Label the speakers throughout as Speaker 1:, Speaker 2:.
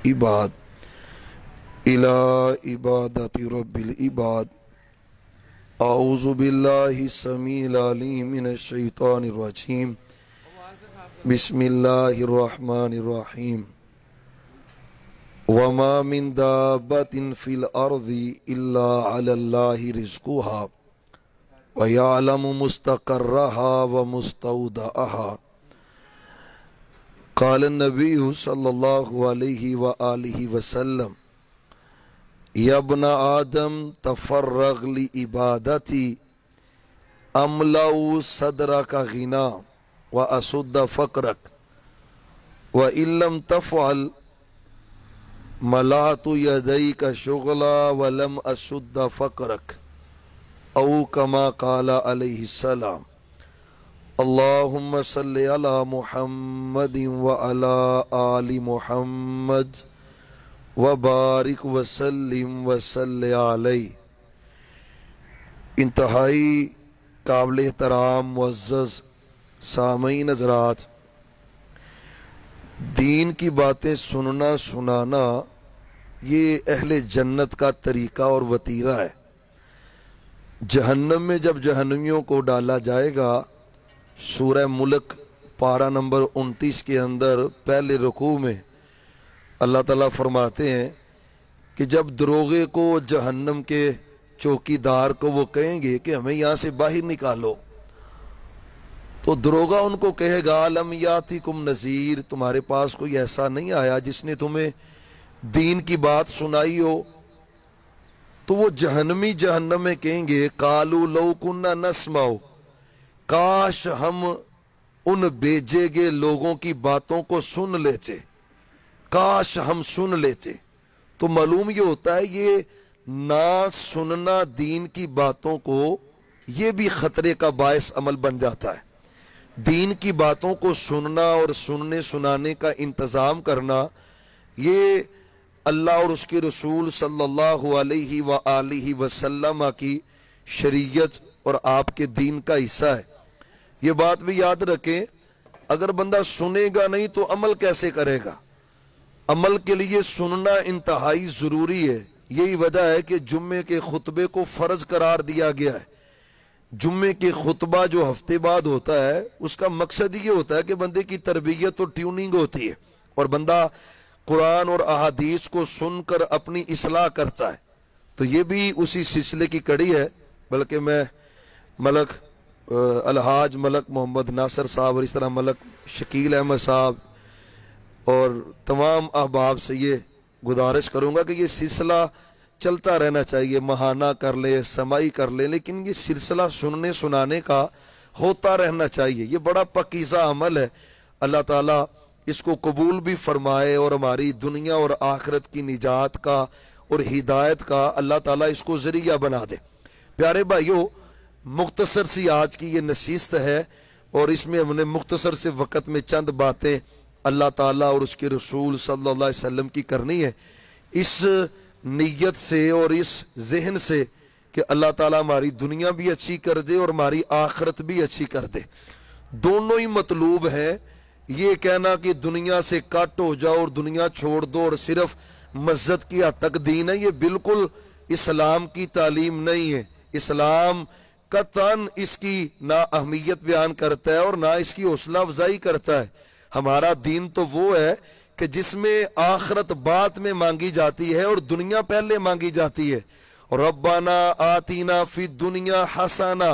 Speaker 1: العباد إلى عبادة رب العباد. أعوذ بالله السميع العليم من الشيطان الرجيم. بسم الله الرحمن الرحيم. وما من دابة في الأرض إلا على الله رزقها ويعلم مستقرها ومستودعها. قال النبي صلى الله عليه وآله وسلم: يا ابن آدم تفرغ لعبادتي أملأ صدرك غنى وأسد فقرك وإن لم تفعل ملأت يديك شغلا ولم أسد فقرك، أو كما قال عليه السلام. اللهم صل على محمد وعلى آل محمد وبارک وسلم وصلی علیہ. انتہائی قابل احترام معزز سامعین حضرات، دین کی باتیں سننا سنانا یہ اہل جنت کا طریقہ اور وتیرہ ہے. جہنم میں جب جہنمیوں کو ڈالا جائے گا، سورہ ملک پارہ نمبر 29 کے اندر پہلے رکوع میں اللہ تعالیٰ فرماتے ہیں کہ جب دروغے کو جہنم کے چوکی دار کو وہ کہیں گے کہ ہمیں یہاں سے باہر نکالو، تو دروغہ ان کو کہے گا: الم یاتکم نذیر، تمہارے پاس کوئی ایسا نہیں آیا جس نے تمہیں دین کی بات سنائی ہو؟ تو وہ جہنمی جہنم میں کہیں گے: قالوا لو کنا نسمع، کاش ہم ان بھیجے گئے لوگوں کی باتوں کو سن لیتے، کاش ہم سن لیتے. تو معلوم یہ ہوتا ہے یہ نہ سننا دین کی باتوں کو یہ بھی خطرے کا باعث عمل بن جاتا ہے. دین کی باتوں کو سننا اور سننے سنانے کا انتظام کرنا یہ اللہ اور اس کے رسول صلی اللہ علیہ وآلہ وسلم کی شریعت اور آپ کے دین کا حصہ ہے. یہ بات بھی یاد رکھیں، اگر بندہ سنے گا نہیں تو عمل کیسے کرے گا؟ عمل کے لیے سننا انتہائی ضروری ہے. یہی وجہ ہے کہ جمعے کے خطبے کو فرض قرار دیا گیا ہے. جمعے کے خطبہ جو ہفتے بعد ہوتا ہے اس کا مقصد یہ ہوتا ہے کہ بندے کی تربیت اور ٹیوننگ ہوتی ہے اور بندہ قرآن اور احادیث کو سن کر اپنی اصلاح کرتا ہے. تو یہ بھی اسی سلسلے کی کڑی ہے. بلکہ میں ملک الحاج ملک محمد ناصر صاحب اور اس طرح ملک شکیل احمد صاحب اور تمام احباب سے یہ گزارش کروں گا کہ یہ سلسلہ چلتا رہنا چاہیے. ماہانہ کر لے، سماعی کر لے، لیکن یہ سلسلہ سننے سنانے کا ہوتا رہنا چاہیے. یہ بڑا پاکیزہ عمل ہے. اللہ تعالیٰ اس کو قبول بھی فرمائے اور ہماری دنیا اور آخرت کی نجات کا اور ہدایت کا اللہ تعالیٰ اس کو ذریعہ بنا دے. پیارے بھائیو، مختصر سی آج کی یہ نشست ہے اور اس میں ہم نے مختصر سے وقت میں چند باتیں اللہ تعالیٰ اور اس کے رسول صلی اللہ علیہ وسلم کی کرنی ہے، اس نیت سے اور اس ذہن سے کہ اللہ تعالیٰ ہماری دنیا بھی اچھی کر دے اور ہماری آخرت بھی اچھی کر دے. دونوں ہی مطلوب ہیں. یہ کہنا کہ دنیا سے کٹ ہو جاؤ اور دنیا چھوڑ دو اور صرف مسجد کی حد تک دین ہے، یہ بالکل اسلام کی تعلیم نہیں ہے. اسلام قطعاً اس کی نہ اہمیت بیان کرتا ہے اور نہ اس کی حوصلہ افزائی کرتا ہے. ہمارا دین تو وہ ہے کہ جس میں آخرت بعد میں مانگی جاتی ہے اور دنیا پہلے مانگی جاتی ہے. ربنا آتینا فی الدنیا حسنہ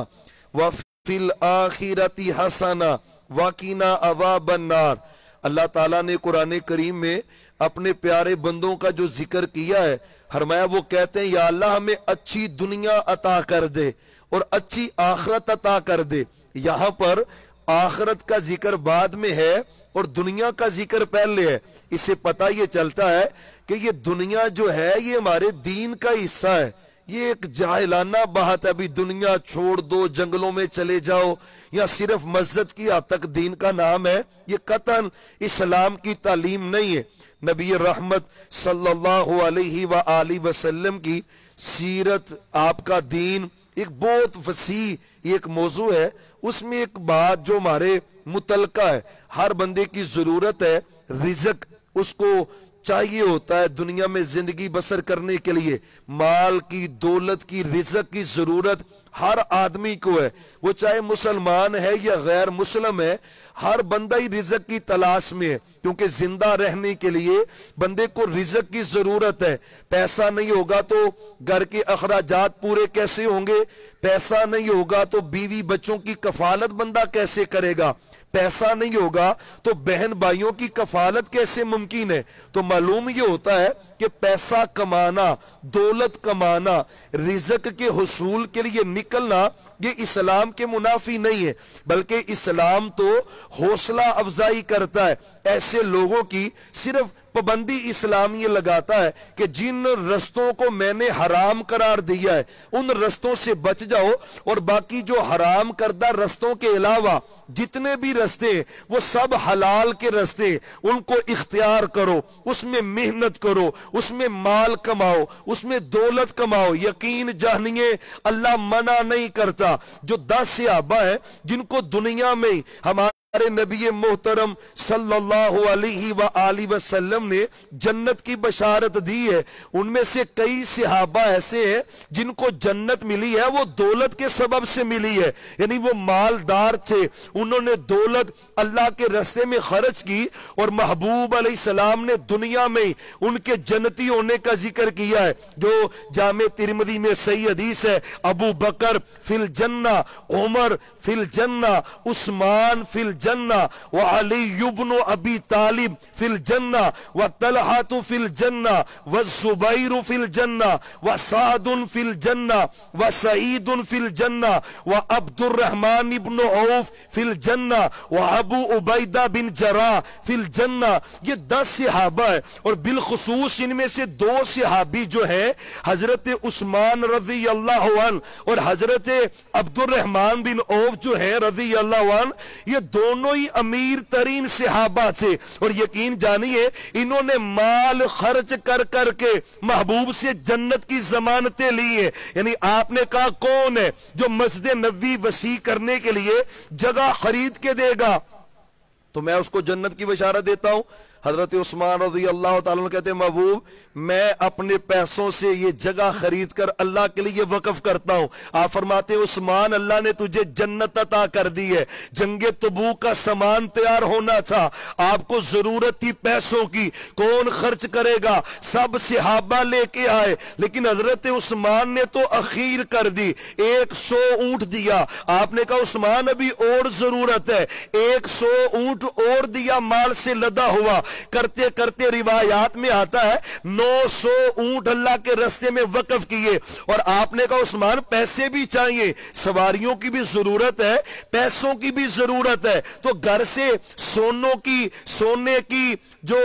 Speaker 1: وفی الآخرۃ حسنہ وقنا عذاب النار. اللہ تعالیٰ نے قرآن کریم میں اپنے پیارے بندوں کا جو ذکر کیا ہے، فرمایا وہ کہتے ہیں یا اللہ ہمیں اچھی دنیا عطا کر دے اور اچھی آخرت عطا کر دے. یہاں پر آخرت کا ذکر بعد میں ہے اور دنیا کا ذکر پہلے ہے. اس سے پتہ یہ چلتا ہے کہ یہ دنیا جو ہے یہ ہمارے دین کا حصہ ہے. یہ ایک جاہلانہ بات ہے، ابھی دنیا چھوڑ دو، جنگلوں میں چلے جاؤ، یا صرف مسجد کی حد تک دین کا نام ہے. یہ قطعاً اسلام کی تعلیم نہیں ہے. نبی رحمت صلی اللہ علیہ وآلہ وسلم کی سیرت، آپ کا دین ایک بہت وسیع ایک موضوع ہے. اس میں ایک بات جو ہمارے متعلقہ ہے، ہر بندے کی ضرورت ہے رزق، اس کو چاہیے ہوتا ہے دنیا میں زندگی بسر کرنے کے لیے، مال کی، دولت کی، رزق کی ضرورت ہر آدمی کو ہے، وہ چاہے مسلمان ہے یا غیر مسلم ہے، ہر بندہ ہی رزق کی تلاش میں ہے، کیونکہ زندہ رہنے کے لیے بندے کو رزق کی ضرورت ہے۔ پیسہ نہیں ہوگا تو گھر کے اخراجات پورے کیسے ہوں گے؟ پیسہ نہیں ہوگا تو بیوی بچوں کی کفالت بندہ کیسے کرے گا؟ پیسہ نہیں ہوگا تو بہن بھائیوں کی کفالت کیسے ممکن ہے؟ تو معلوم یہ ہوتا ہے کہ پیسہ کمانا، دولت کمانا، رزق کے حصول کے لیے نکلنا یہ اسلام کے منافی نہیں ہے، بلکہ اسلام تو حوصلہ افزائی کرتا ہے ایسے لوگوں کی۔ صرف پابندی اسلام یہ لگاتا ہے کہ جن رستوں کو میں نے حرام قرار دیا ہے ان رستوں سے بچ جاؤ، اور باقی جو حرام کردہ رستوں کے علاوہ جتنے بھی رستے وہ سب حلال کے رستے، ان کو اختیار کرو، اس میں محنت کرو، اس میں مال کماؤ، اس میں دولت کماؤ۔ یقین جانیے اللہ منع نہیں کرتا۔ جو 10 صحابہ ہیں جن کو دنیا میں ہمارے نبی محترم صلی اللہ علیہ وآلہ وسلم نے جنت کی بشارت دی ہے، ان میں سے کئی صحابہ ایسے ہیں جن کو جنت ملی ہے وہ دولت کے سبب سے ملی ہے، یعنی وہ مالدار تھے، انہوں نے دولت اللہ کے راستے میں خرچ کی، اور محبوب علیہ السلام نے دنیا میں ان کے جنتی ہونے کا ذکر کیا ہے، جو جامع ترمذی میں صحیح حدیث ہے، ابو بکر فی الجنہ، عمر فی الجنہ، عثمان فی الجنہ، وعلی بن ابی طالب فی الجنہ، وطلحہ فی الجنہ، والزبیر فی الجنہ، وسعد فی الجنہ، وسعید فی الجنہ، وعبد الرحمن بن عوف فی الجنہ، وابو عبیدہ بن جراح فی الجنہ۔ یہ 10 صحابہ ہیں، اور بالخصوص ان میں سے 2 صحابی جو ہیں حضرت عثمان رضی اللہ عنہ اور حضرت عبد الرحمن بن عوف جو ہیں رضی اللہ عنہ، یہ دونوں ہی امیر ترین صحابہ تھے، اور یقین جانیے انہوں نے مال خرچ کر کر کے محبوب سے جنت کی ضمانتیں لی ہیں۔ یعنی آپ نے کہا کون ہے جو مسجد نبوی وسیع کرنے کے لیے جگہ خرید کے دے گا؟ تو میں اس کو جنت کی بشارت دیتا ہوں۔ حضرت عثمان رضی اللہ تعالیٰ کہتے ہیں محبوب میں اپنے پیسوں سے یہ جگہ خرید کر اللہ کے لیے وقف کرتا ہوں۔ آپ فرماتے ہیں عثمان اللہ نے تجھے جنت عطا کر دی ہے، جنگ تبوک کا سامان تیار ہونا تھا، آپ کو ضرورت تھی پیسوں کی، کون خرچ کرے گا؟ سب صحابہ لے کے آئے، لیکن حضرت عثمان نے تو اخیر کر دی، 100 اونٹ دیا۔ آپ نے کہا عثمان ابھی اور ضرورت ہے، 100 اونٹ اور دیا، مال سے لدا ہوا، کرتے کرتے روایات میں آتا ہے 900 اونٹ اللہ کے راستے میں وقف کیے، اور آپ نے کہا عثمان پیسے بھی چاہیے، سواریوں کی بھی ضرورت ہے، پیسوں کی بھی ضرورت ہے، تو گھر سے سونے کی جو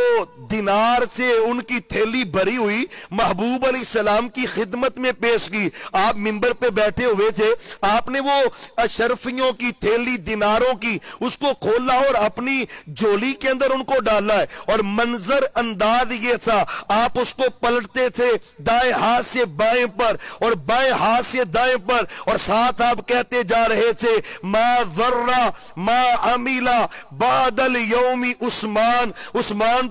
Speaker 1: دینار سے ان کی تھیلی بھری ہوئی محبوب علیہ السلام کی خدمت میں پیش کی۔ آپ منبر پہ بیٹھے ہوئے تھے، آپ نے وہ اشرفیوں کی تھیلی دیناروں کی اس کو کھولا اور اپنی جولی کے اندر ان کو ڈالا ہے، اور منظر انداز یہ تھا آپ اس کو پلٹتے تھے دائیں ہاتھ سے بائیں پر اور بائیں ہاتھ سے دائیں پر، اور ساتھ آپ کہتے جا رہے تھے ما ذرہ ما عمیلہ بعد اليوم عثمان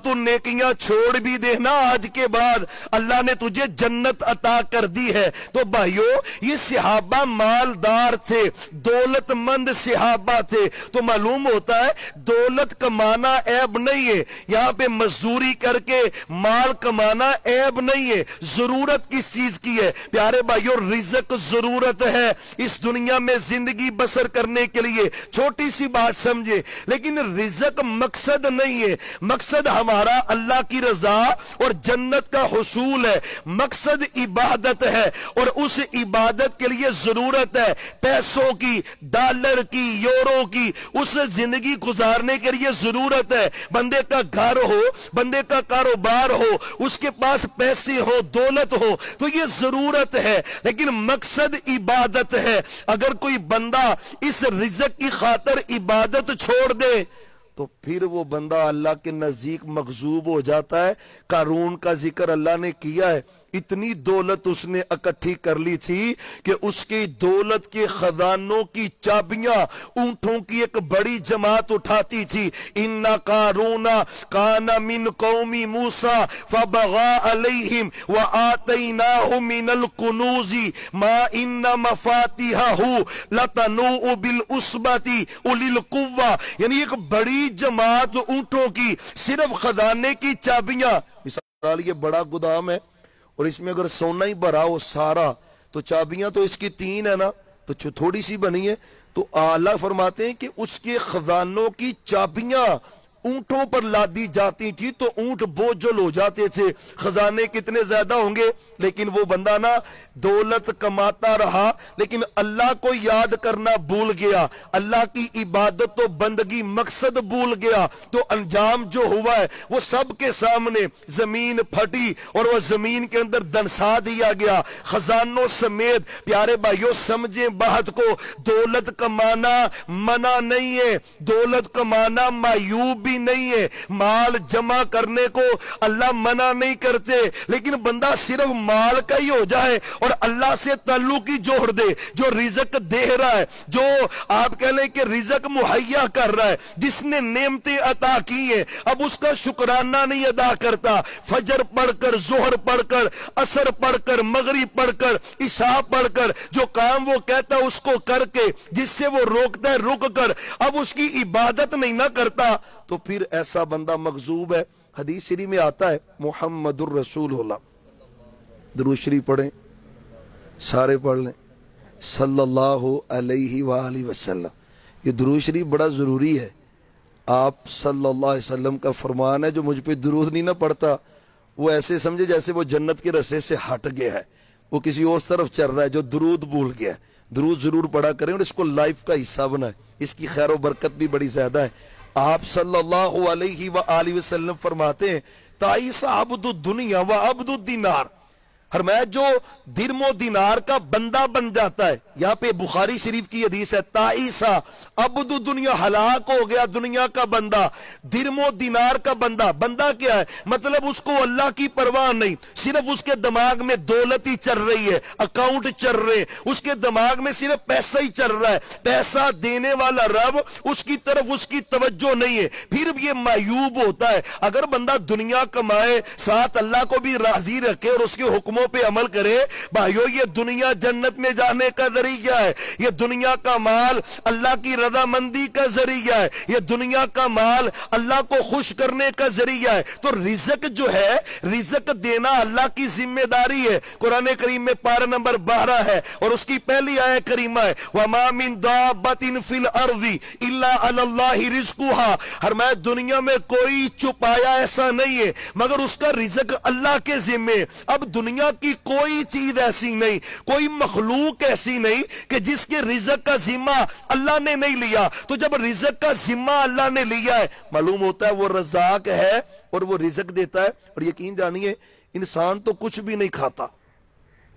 Speaker 1: تو نیکیاں چھوڑ بھی دینا، آج کے بعد اللہ نے تجھے جنت عطا کر دی ہے۔ تو بھائیو یہ صحابہ مالدار تھے، دولت مند صحابہ تھے، تو معلوم ہوتا ہے دولت کمانا عیب نہیں ہے، یہاں پہ مزدوری کر کے مال کمانا عیب نہیں ہے۔ ضرورت کس چیز کی ہے پیارے بھائیو؟ رزق ضرورت ہے اس دنیا میں زندگی بسر کرنے کے لیے، چھوٹی سی بات سمجھے، لیکن رزق مقصد نہیں ہے، مقصد ہمارا اللہ کی رضا اور جنت کا حصول ہے، مقصد عبادت ہے، اور اس عبادت کے لیے ضرورت ہے پیسوں کی، ڈالر کی، یورو کی، اس زندگی گزارنے کے لیے ضرورت ہے بندے کا گھر ہو، بندے کا کاروبار ہو، اس کے پاس پیسے ہو، دولت ہو، تو یہ ضرورت ہے، لیکن مقصد عبادت ہے۔ اگر کوئی بندہ اس رزق کی خاطر عبادت چھوڑ دے تو پھر وہ بندہ اللہ کے نزدیک مغضوب ہو جاتا ہے۔ قارون کا ذکر اللہ نے کیا ہے، اتنی دولت اس نے اکٹھی کر لی تھی کہ اس کی دولت کے خزانوں کی چابیاں اونٹوں کی ایک بڑی جماعت اٹھاتی تھی. ان قارون کان من قوم موسیٰ فبغى علیہم وآتیناہ من الکنوز ما ان مفاتیحہ لتنوء بالعصبۃ اولی القوہ. یعنی ایک بڑی جماعت اونٹوں کی صرف خزانے کی چابیاں. مثال یہ بڑا گودام ہے اور اس میں اگر سونا ہی بھرا ہو سارا تو چابیاں تو اس کی 3 ہے نا, تو تھوڑی سی بنی ہے. تو اللہ فرماتے ہیں کہ اس کے خزانوں کی چابیاں اونٹوں پر لادی جاتی تھی تو اونٹ بوجھل ہو جاتے تھے. خزانے کتنے زیادہ ہوں گے, لیکن وہ بندہ نا دولت کماتا رہا لیکن اللہ کو یاد کرنا بھول گیا, اللہ کی عبادت و بندگی مقصد بھول گیا. تو انجام جو ہوا ہے وہ سب کے سامنے, زمین پھٹی اور وہ زمین کے اندر دنسا دیا گیا خزانوں سمیت. پیارے بھائیوں سمجھیں بات کو, دولت کمانا منع نہیں ہے, دولت کمانا معیوب بھی نہیں ہے, مال جمع کرنے کو اللہ منع نہیں کرتے, لیکن بندہ صرف مال کا ہی ہو جائے اور اللہ سے تعلق ہی جوڑ دے. جو رزق دے رہا ہے, جو آپ کہہ لیں کہ رزق مہیا کر رہا ہے, جس نے نعمتیں عطا کی ہیں, اب اس کا شکرانہ نہیں ادا کرتا. فجر پڑھ کر, ظہر پڑھ کر, عصر پڑھ کر, مغرب پڑھ کر, عشاء پڑھ کر, جو کام وہ کہتا ہے اس کو کر کے, جس سے وہ روکتا ہے رک کر, اب اس کی عبادت نہیں نہ کرتا, تو پھر ایسا بندہ مغضوب ہے. حدیث شریف میں آتا ہے محمد الرسول اللہ, درود شریف پڑھیں, سارے پڑھ لیں, صلی اللہ علیہ وآلہ وسلم. یہ درود شریف بڑا ضروری ہے. آپ صلی اللہ علیہ وسلم کا فرمان ہے, جو مجھ پہ درود نہیں نہ پڑھتا وہ ایسے سمجھے جیسے وہ جنت کے رسے سے ہٹ گیا ہے, وہ کسی اور طرف چل رہا ہے, جو درود بھول گیا ہے. درود ضرور پڑھا کریں اور اس کو لائف کا حصہ بنائیں, اس کی خیر و برکت بھی بڑی زیادہ ہے. آپ صلی اللہ علیہ وآلہ وسلم فرماتے ہیں تائیس عبد الدنیا و عبد الدینار. فرمایا جو درم و دینار کا بندہ بن جاتا ہے, یہاں پہ بخاری شریف کی حدیث ہے, تائیسا عبد الدنیا, ہلاک ہو گیا دنیا کا بندہ, درم و دینار کا بندہ. بندہ کیا ہے, مطلب اس کو اللہ کی پرواہ نہیں, صرف اس کے دماغ میں دولت ہی چل رہی ہے, اکاؤنٹ چل رہے, اس کے دماغ میں صرف پیسہ ہی چل رہا ہے, پیسہ دینے والا رب اس کی طرف اس کی توجہ نہیں ہے. پھر یہ معیوب ہوتا ہے. اگر بندہ دنیا کمائے ساتھ اللہ کو بھی راضی رکھے اور اس کے حکموں پہ عمل کرے, بھائیو یہ دنیا جنت میں جانے کا ذریعہ ہے. یہ دنیا کا مال اللہ کی رضامندی کا ذریعہ ہے. یہ دنیا کا مال اللہ کو خوش کرنے کا ذریعہ ہے. تو رزق جو ہے, رزق دینا اللہ کی ذمہ داری ہے. قرآن کریم میں پارہ نمبر 12 ہے اور اس کی پہلی آیت کریمہ ہے وَمَا مِن دَابَّةٍ فِي الْأَرْضِ إِلَّا عَلَى اللَّهِ رِزْقُهَا. ہر دنیا میں کوئی چھپایا ایسا نہیں ہے مگر اس کا رزق اللہ کے ذمہ. اب دنیا کی کوئی چیز ایسی نہیں, کوئی مخلوق ایسی نہیں کہ جس کے رزق کا ذمہ اللہ نے نہیں لیا. تو جب رزق کا ذمہ اللہ نے لیا ہے, معلوم ہوتا ہے وہ رزاق ہے اور وہ رزق دیتا ہے. اور یقین جانیے انسان تو کچھ بھی نہیں کھاتا,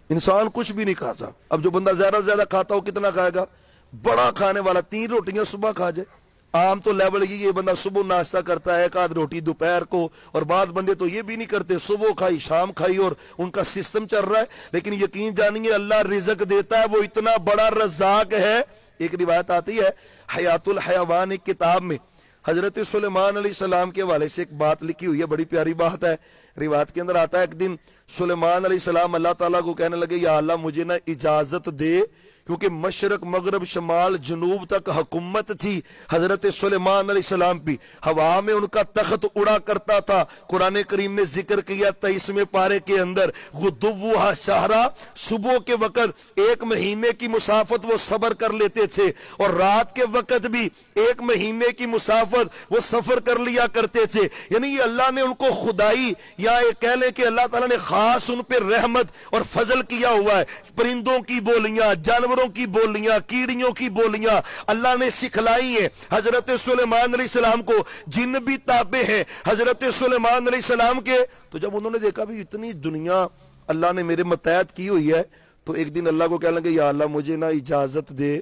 Speaker 1: انسان کچھ بھی نہیں کھاتا. اب جو بندہ زیادہ سے زیادہ کھاتا ہو کتنا کھائے گا, بڑا کھانے والا 3 روٹیاں صبح کھا جائے. عام تو لیول یہ بندہ صبح ناشتہ کرتا ہے, 1 آدھ روٹی دوپہر کو, اور بعض بندے تو یہ بھی نہیں کرتے, صبح کھائی شام کھائی, اور ان کا سسٹم چل رہا ہے. لیکن یقین جانیے اللہ رزق دیتا ہے, وہ اتنا بڑا رزاق ہے. ایک روایت آتی ہے حیات الحیوان ایک کتاب میں, حضرت سلیمان علیہ السلام کے حوالے سے ایک بات لکھی ہوئی ہے, بڑی پیاری بات ہے. روایت کے اندر آتا ہے ایک دن سلیمان علیہ السلام اللہ تعالیٰ کو کہنے لگے یا اللہ مجھے نا اجازت دے, کیونکہ مشرق مغرب شمال جنوب تک حکومت تھی حضرت سلیمان علیہ السلام بھی, ہوا میں ان کا تخت اڑا کرتا تھا. قرآن کریم نے ذکر کیا 23ویں پارے کے اندر غدوہا شہرا, صبح کے وقت 1 مہینے کی مسافت وہ صبر کر لیتے تھے, اور رات کے وقت بھی 1 مہینے کی مسافت وہ سفر کر لیا کرتے تھے. یعنی یہ اللہ نے ان کو خدائی, یا یہ کہہ لیں کہ اللہ تعالیٰ نے خاص ان پہ رحمت اور فضل کیا ہوا ہے. پرندوں کی بولیاں, جانوروں کی بولیاں, کیڑیوں کی بولیاں اللہ نے سکھلائی ہیں. حضرت سلیمان علیہ السلام کو جن بھی تابع ہیں حضرت سلیمان علیہ السلام کے. تو جب انہوں نے دیکھا بھی اتنی دنیا اللہ نے میرے متحد کی ہوئی ہے, تو ایک دن اللہ کو کہنے لگے یا اللہ مجھے نا اجازت دے,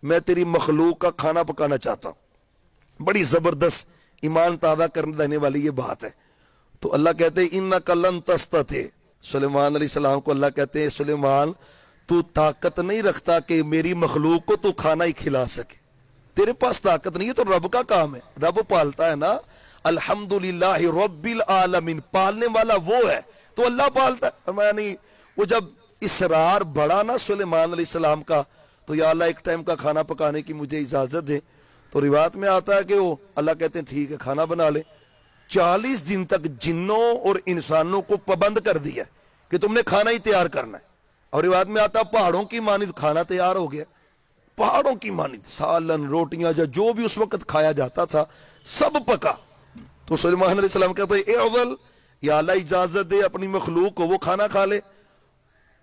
Speaker 1: میں تیری مخلوق کا کھانا پکانا چاہتا ہوں. بڑی زبردست ایمان تازہ کرنے دینے والی یہ بات ہے. تو اللہ کہتے ہیں انک لن تستطیع, سلیمان علیہ السلام کو اللہ کہتے ہیں سلیمان تو طاقت نہیں رکھتا کہ میری مخلوق کو تو کھانا ہی کھلا سکے، تیرے پاس طاقت نہیں ہے، تو رب کا کام ہے، رب پالتا ہے نا۔ الحمدللہ رب العالمین، پالنے والا وہ ہے تو اللہ پالتا ہے۔ نہیں وہ جب اصرار بڑھا نا سلیمان علیہ السلام کا تو یا اللہ ایک ٹائم کا کھانا پکانے کی مجھے اجازت دے، تو روایت میں آتا ہے کہ وہ اللہ کہتے ہیں ٹھیک ہے کھانا بنا لے۔ 40 دن تک جنوں اور انسانوں کو پابند کر دیا کہ تم نے کھانا ہی تیار کرنا ہے، اور روایت میں آتا ہے پہاڑوں کی مانند کھانا تیار ہو گیا، پہاڑوں کی مانند سالن روٹیاں جو بھی اس وقت کھایا جاتا تھا سب پکا۔ تو سلیمان علیہ السلام کہتے ہیں اعوذ، یا اللہ اجازت دے اپنی مخلوق کو وہ کھانا کھا لے۔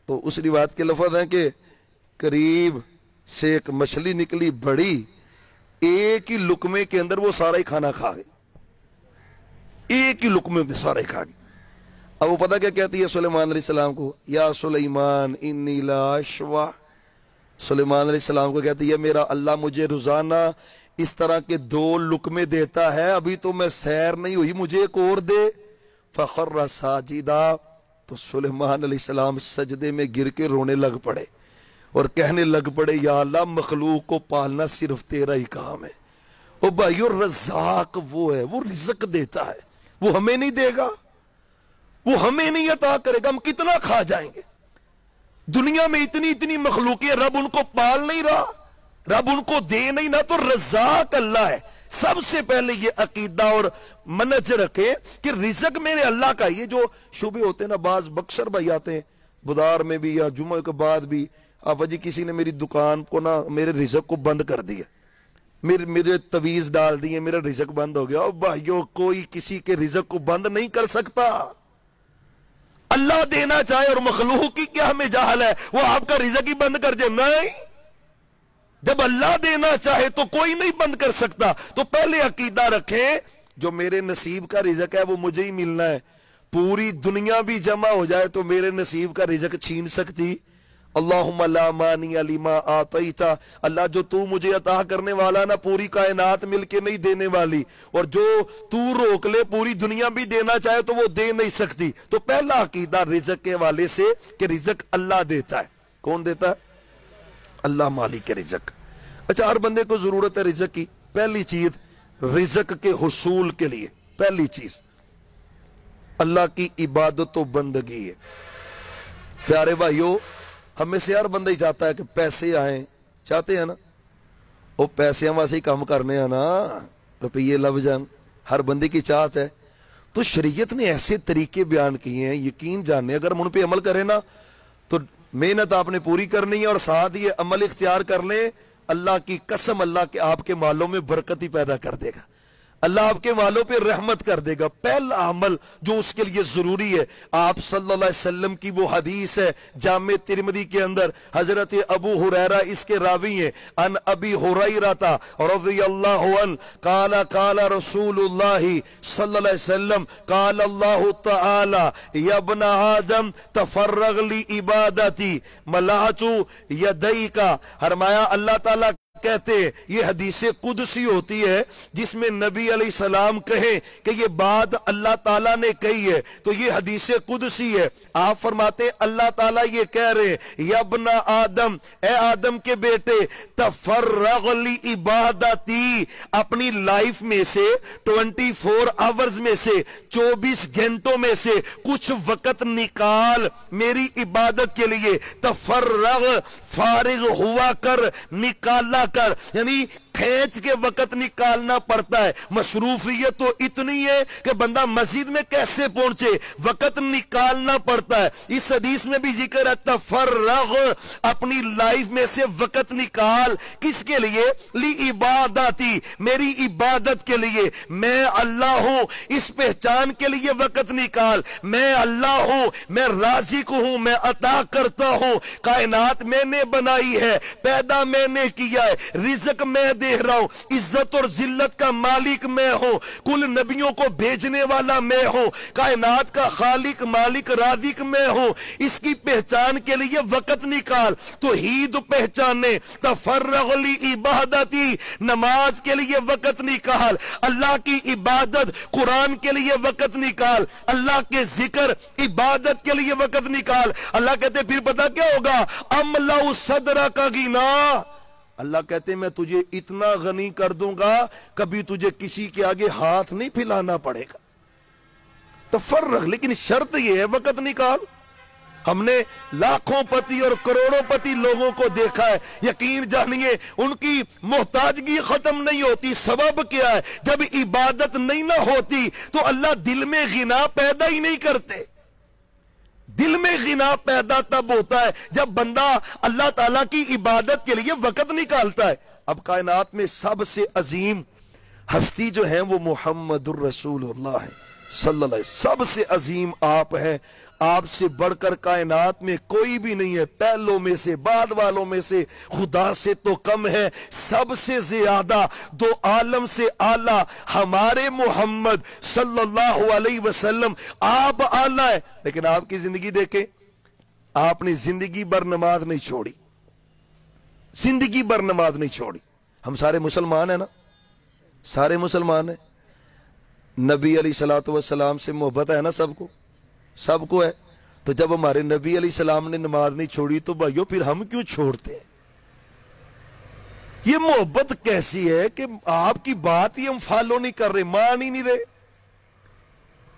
Speaker 1: تو اس روایت کے لفظ ہیں کہ قریب سے ایک مچھلی نکلی بڑی، ایک ہی لقمے کے اندر وہ سارا ہی کھانا کھا گئی، ایک ہی لقمے میں سارا ہی کھا گئی۔ اب وہ پتہ کیا کہتی ہے سلیمان علیہ السلام کو، یا سلیمان انی لا اشبع، سلیمان علیہ السلام کو کہتی ہے میرا اللہ مجھے روزانہ اس طرح کے 2 لقمے دیتا ہے، ابھی تو میں سیر نہیں ہوئی، مجھے ایک اور دے۔ فخر ساجدہ، تو سلیمان علیہ السلام سجدے میں گر کے رونے لگ پڑے اور کہنے لگ پڑے یا اللہ مخلوق کو پالنا صرف تیرا ہی کام ہے، او بھائیو رزاق وہ ہے، وہ رزق دیتا ہے، وہ ہمیں نہیں دے گا، وہ ہمیں نہیں عطا کرے گا، ہم کتنا کھا جائیں گے؟ دنیا میں اتنی مخلوقیں، رب ان کو پال نہیں رہا، رب ان کو دے نہیں نہ، تو رزاق اللہ ہے۔ سب سے پہلے یہ عقیدہ اور منج رکھے کہ رزق میرے اللہ کا۔ یہ جو شبہ ہوتے ہیں نا، بعض بکسر بھائی آتے ہیں بدار میں بھی یا جمعہ کے بعد بھی، آپ جی کسی نے میری دکان کو نا میرے رزق کو بند کر دیا، میرے تویز ڈال دیے، میرا رزق بند ہو گیا۔ او بھائیو کوئی کسی کے رزق کو بند نہیں کر سکتا، اللہ دینا چاہے، اور مخلوق کی کیا مجال ہے وہ آپ کا رزق ہی بند کر دے؟ نہیں، جب اللہ دینا چاہے تو کوئی نہیں بند کر سکتا۔ تو پہلے عقیدہ رکھیں جو میرے نصیب کا رزق ہے وہ مجھے ہی ملنا ہے، پوری دنیا بھی جمع ہو جائے تو میرے نصیب کا رزق چھین سکتی؟ اللہم لا مانع لما آتیت، اللہ جو تو مجھے عطا کرنے والا نا پوری کائنات مل کے نہیں دینے والی، اور جو تو روک لے پوری دنیا بھی دینا چاہے تو وہ دے نہیں سکتی۔ تو پہلا عقیدہ رزق کے والے سے کہ رزق اللہ دیتا ہے۔ کون دیتا ہے؟ اللہ مالک کے رزق۔ اچھا، ہر بندے کو ضرورت ہے رزق کی۔ پہلی چیز رزق کے حصول کے لیے پہلی چیز اللہ کی عبادت و بندگی ہے۔ پیارے بھائیو، ہمیں سے ہر بندہ ہی چاہتا ہے کہ پیسے آئیں، چاہتے ہیں نا؟ وہ پیسے ہم ویسے ہی کام کرنے ہیں نا، روپیے لب جان، ہر بندے کی چاہت ہے۔ تو شریعت نے ایسے طریقے بیان کیے ہیں، یقین جاننے اگر ہم ان پہ عمل کریں نا تو محنت آپ نے پوری کرنی ہے، اور ساتھ یہ عمل اختیار کر لیں، اللہ کی قسم اللہ کے آپ کے مالوں میں برکت ہی پیدا کر دے گا، اللہ آپ کے مالوں پہ رحمت کر دے گا۔ پہلا عمل جو اس کے لیے ضروری ہے، آپ صلی اللہ علیہ وسلم کی وہ حدیث ہے جامع ترمذی کے اندر، حضرت ابو ہریرہ اس کے راوی ہیں، ان ابی ہریرہ رضی اللہ عنہ قال قال رسول اللہ صلی اللہ علیہ وسلم قال اللہ تعالی یا ابن آدم تفرغ لی عبادتی ملأت یدیک، فرمایا اللہ تعالیٰ کہتے ہیں یہ حدیث قدسی ہوتی ہے جس میں نبی علیہ السلام کہیں کہ یہ بات اللہ تعالیٰ نے کہی ہے، تو یہ حدیث قدسی ہے۔ آپ فرماتے ہیں اللہ تعالیٰ یہ کہہ رہے ہیں یا ابن آدم، اے آدم کے بیٹے، تفرغ لی عبادتی، اپنی لائف میں سے 24 آورز میں سے 24 گھنٹوں میں سے کچھ وقت نکال میری عبادت کے لیے۔ تفرغ، فارغ ہوا کر، نکالا کر، یعنی کھینچ کے وقت نکالنا پڑتا ہے۔ مصروفیت تو اتنی ہے کہ بندہ مسجد میں کیسے پہنچے، وقت نکالنا پڑتا ہے۔ اس حدیث میں بھی ذکر ہے تفرغ، اپنی لائف میں سے وقت نکال، کس کے لیے؟ لی عبادتی، میری عبادت کے لیے۔ میں اللہ ہوں اس پہچان کے لیے وقت نکال، میں اللہ ہوں، میں رازق ہوں، میں عطا کرتا ہوں، کائنات میں نے بنائی ہے، پیدا میں نے کیا ہے، رزق میں دے رہا ہوں, عزت اور ذلت کا مالک میں ہوں, کل نبیوں کو بھیجنے والا میں ہوں, کائنات کا خالق مالک رازق میں ہوں. اس کی پہچان کے لیے وقت نکال, توحید پہچانے, تفرغ لی عبادتی, نماز کے لیے وقت نکال, اللہ کی عبادت قرآن کے لیے وقت نکال, اللہ کے ذکر عبادت کے لیے وقت نکال. اللہ کہتے پھر پتا کیا ہوگا, املا صدر کا غنا, اللہ کہتے میں تجھے اتنا غنی کر دوں گا کبھی تجھے کسی کے آگے ہاتھ نہیں پھیلانا پڑے گا. تفرغ, لیکن شرط یہ ہے وقت نکال. ہم نے لاکھوں پتی اور کروڑوں پتی لوگوں کو دیکھا ہے, یقین جانیے ان کی محتاجگی ختم نہیں ہوتی. سبب کیا ہے, جب عبادت نہیں نہ ہوتی تو اللہ دل میں غنا پیدا ہی نہیں کرتے. دل میں غنا پیدا تب ہوتا ہے جب بندہ اللہ تعالیٰ کی عبادت کے لیے وقت نکالتا ہے. اب کائنات میں سب سے عظیم ہستی جو ہے وہ محمد الرسول اللہ ہے صلی اللہ علیہ وسلم. سب سے عظیم آپ ہیں, آپ سے بڑھ کر کائنات میں کوئی بھی نہیں ہے. پہلوں میں سے, بعد والوں میں سے, خدا سے تو کم ہے, سب سے زیادہ, دو عالم سے اعلیٰ ہمارے محمد صلی اللہ علیہ وسلم. آپ اعلیٰ ہے, لیکن آپ کی زندگی دیکھیں, آپ نے زندگی بھر نماز نہیں چھوڑی, زندگی بھر نماز نہیں چھوڑی. ہم سارے مسلمان ہیں نا, سارے مسلمان ہیں. نبی علیہ الصلوۃ والسلام سے محبت ہے نا, سب کو, سب کو ہے. تو جب ہمارے نبی علیہ السلام نے نماز نہیں چھوڑی تو بھائیو پھر ہم کیوں چھوڑتے ہیں؟ یہ محبت کیسی ہے کہ آپ کی بات ہی ہم فالو نہیں کر رہے, مان ہی نہیں رہے.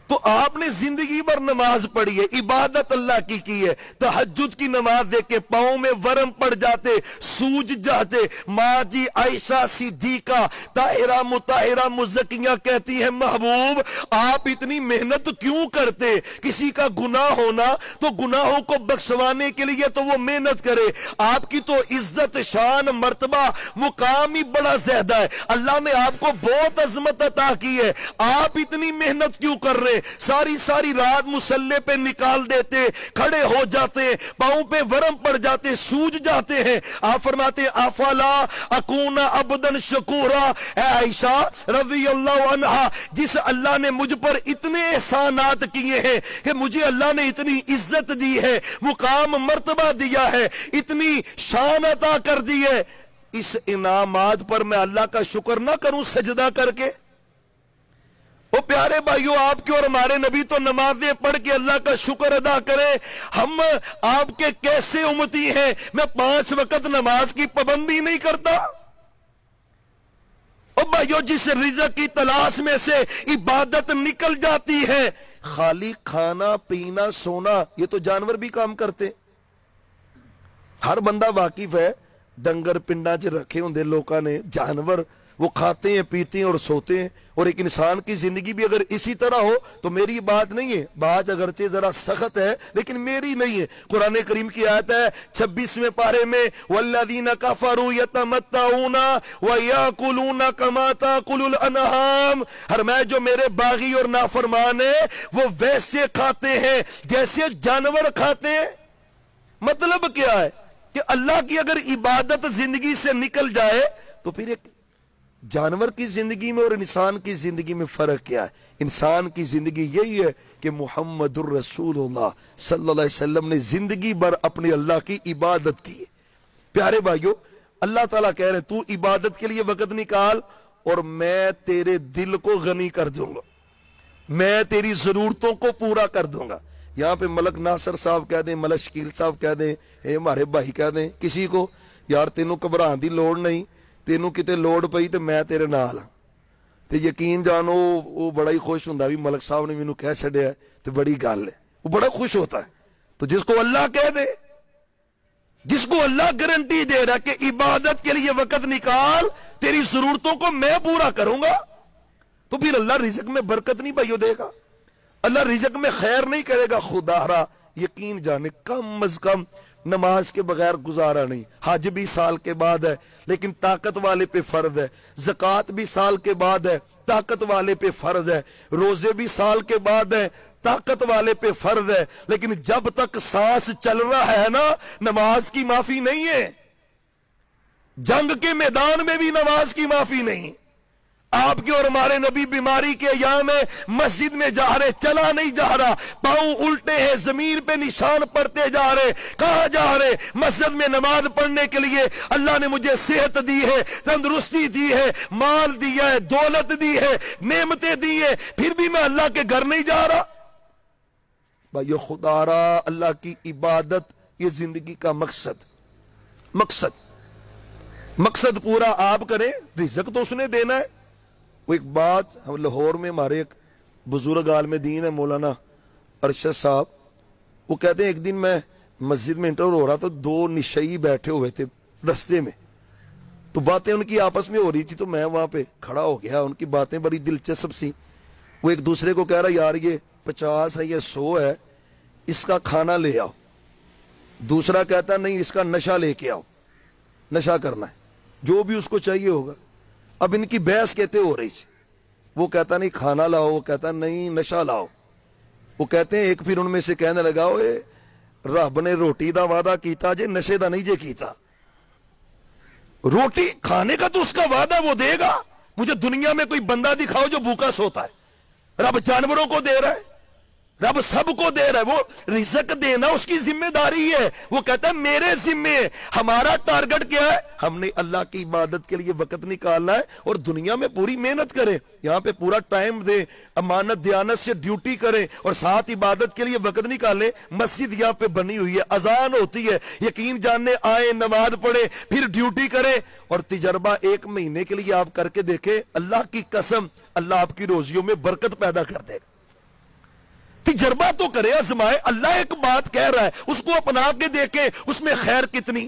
Speaker 1: تو آپ نے زندگی بھر نماز پڑھی ہے, عبادت اللہ کی ہے. تہجد کی نماز دیکھ کے پاؤں میں ورم پڑ جاتے, سوج جاتے. ماں جی عائشہ صدیقہ طاہرہ مطہرہ مزکیہ کہتی ہے محبوب آپ اتنی محنت کیوں کرتے؟ کسی کا گناہ ہونا تو گناہوں کو بخشوانے کے لیے تو وہ محنت کرے, آپ کی تو عزت شان مرتبہ مقام ہی بڑا زیادہ ہے. اللہ نے آپ کو بہت عظمت عطا کی ہے, آپ اتنی محنت کیوں کر رہے؟ ساری ساری رات مصلے پہ نکال دیتے, کھڑے ہو جاتے, پاؤں پہ ورم پڑ جاتے, سوج جاتے ہیں. آپ فرماتے افلا اکون عبدا شکورا, اے عائشہ رضی اللہ عنہا, جس اللہ نے مجھ پر اتنے احسانات کیے ہیں کہ مجھے اللہ نے اتنی عزت دی ہے, مقام مرتبہ دیا ہے, اتنی شان عطا کر دی ہے, اس انعامات پر میں اللہ کا شکر نہ کروں سجدہ کر کے؟ وہ پیارے بھائیوں, آپ کے اور ہمارے نبی تو نمازیں پڑھ کے اللہ کا شکر ادا کریں. ہم آپ کے کیسے امتی ہیں؟ میں 5 وقت نماز کی پابندی نہیں کرتا. اور بھائیوں جس رزق کی تلاش میں سے عبادت نکل جاتی ہے, خالی کھانا پینا سونا, یہ تو جانور بھی کام کرتے. ہر بندہ واقف ہے, ڈنگر پنڈا چ رکھے ہوندے لوکاں نے, جانور وہ کھاتے ہیں پیتے ہیں اور سوتے ہیں. اور ایک انسان کی زندگی بھی اگر اسی طرح ہو تو میری بات نہیں ہے, بات اگرچہ ذرا سخت ہے لیکن میری نہیں ہے. قرآن کریم کی آیت ہے 26ویں پارے میں, والذین کفروا یتمتعون ویاکلون کما تاکل الانعام, فرمایا جو میرے باغی اور نافرمان ہیں وہ ویسے کھاتے ہیں جیسے جانور کھاتے ہیں. مطلب کیا ہے کہ اللہ کی اگر عبادت زندگی سے نکل جائے تو پھر ایک جانور کی زندگی میں اور انسان کی زندگی میں فرق کیا ہے؟ انسان کی زندگی یہی ہے کہ محمد الرسول اللہ صلی اللہ علیہ وسلم نے زندگی بھر اپنے اللہ کی عبادت کی. پیارے بھائیوں, اللہ تعالیٰ کہہ رہے ہیں تو عبادت کے لیے وقت نکال اور میں تیرے دل کو غنی کر دوں گا, میں تیری ضرورتوں کو پورا کر دوں گا. یہاں پہ ملک ناصر صاحب کہہ دیں, ملک شکیل صاحب کہہ دیں, ہمارے بھائی کہہ دیں کسی کو, یار تینوں گھبران دی لوڑ نہیں, تینوں کتے لوڑ پئی تے میں تیرے نال ہاں. تے یقین جانو وہ بڑا ہی خوش ہوندا بھی ملک صاحب نے مینوں کہہ چھڈیا ہے تے بڑی گل ہے, وہ بڑا خوش ہوتا ہے. تو جس کو اللہ کہہ دے, جس کو اللہ گارنٹی دے رہا کہ عبادت کے لیے وقت نکال, تیری ضرورتوں کو میں پورا کروں گا, تو پھر اللہ رزق میں برکت نہیں بھائیو دے گا, اللہ رزق میں خیر نہیں کرے گا. خدا را یقین جانے کم از کم نماز کے بغیر گزارا نہیں. حج بھی سال کے بعد ہے لیکن طاقت والے پہ فرض ہے, زکوٰۃ بھی سال کے بعد ہے طاقت والے پہ فرض ہے, روزے بھی سال کے بعد ہیں طاقت والے پہ فرض ہے, لیکن جب تک سانس چل رہا ہے نا نماز کی معافی نہیں ہے. جنگ کے میدان میں بھی نماز کی معافی نہیں. آپ کے اور ہمارے نبی بیماری کے ایام میں مسجد میں جا رہے, چلا نہیں جا رہا, پاؤں الٹے ہیں, زمین پہ نشان پڑتے جا رہے. کہاں جا رہے؟ مسجد میں نماز پڑھنے کے لیے. اللہ نے مجھے صحت دی ہے, تندرستی دی ہے, مال دیا ہے, دولت دی ہے, نعمتیں دی ہیں, پھر بھی میں اللہ کے گھر نہیں جا رہا. بھائیو خدا را, اللہ کی عبادت یہ زندگی کا مقصد پورا آپ کریں, رزق تو اس نے دینا ہے. وہ ایک بات, ہم لاہور میں ہمارے ایک بزرگ عالم دین ہے مولانا ارشد صاحب, وہ کہتے ہیں ایک دن میں مسجد میں انٹر ہو رہا تھا, 2 نشئی بیٹھے ہوئے تھے رستے میں, تو باتیں ان کی آپس میں ہو رہی تھی, تو میں وہاں پہ کھڑا ہو گیا. ان کی باتیں بڑی دلچسپ سی. وہ ایک دوسرے کو کہہ رہا یار یہ 50 ہے, یہ 100 ہے, اس کا کھانا لے آؤ. دوسرا کہتا نہیں اس کا نشہ لے کے آؤ, نشہ کرنا ہے, جو بھی اس کو چاہیے ہوگا. اب ان کی بحث کہتے ہو رہی تھی. وہ کہتا نہیں کھانا لاؤ, وہ کہتا نہیں نشہ لاؤ. وہ کہتے ہیں ایک پھر ان میں سے کہنے لگا رب نے روٹی دا وعدہ کیتا جے, نشے دا نہیں جے کیتا. روٹی کھانے کا تو اس کا وعدہ وہ دے گا. مجھے دنیا میں کوئی بندہ دکھاؤ جو بھوکا سوتا ہے. رب جانوروں کو دے رہا ہے, رب سب کو دے رہا ہے. وہ رزق دینا اس کی ذمہ داری ہے. وہ کہتا ہے میرے ذمہ ہے. ہمارا ٹارگٹ کیا ہے؟ ہم نے اللہ کی عبادت کے لیے وقت نکالنا ہے اور دنیا میں پوری محنت کریں, یہاں پہ پورا ٹائم دیں, امانت دیانت سے ڈیوٹی کریں اور ساتھ عبادت کے لیے وقت نکالیں. مسجد یہاں پہ بنی ہوئی ہے, اذان ہوتی ہے, یقین جاننے آئیں, نماز پڑھیں, پھر ڈیوٹی کریں. اور تجربہ 1 مہینے کے لیے آپ کر کے دیکھیں, اللہ کی قسم اللہ آپ کی روزیوں میں برکت پیدا کر دے گا. تجربہ تو کرے, آزمائے. اللہ ایک بات کہہ رہا ہے, اس کو اپنا کے دیکھیں, اس میں خیر کتنی,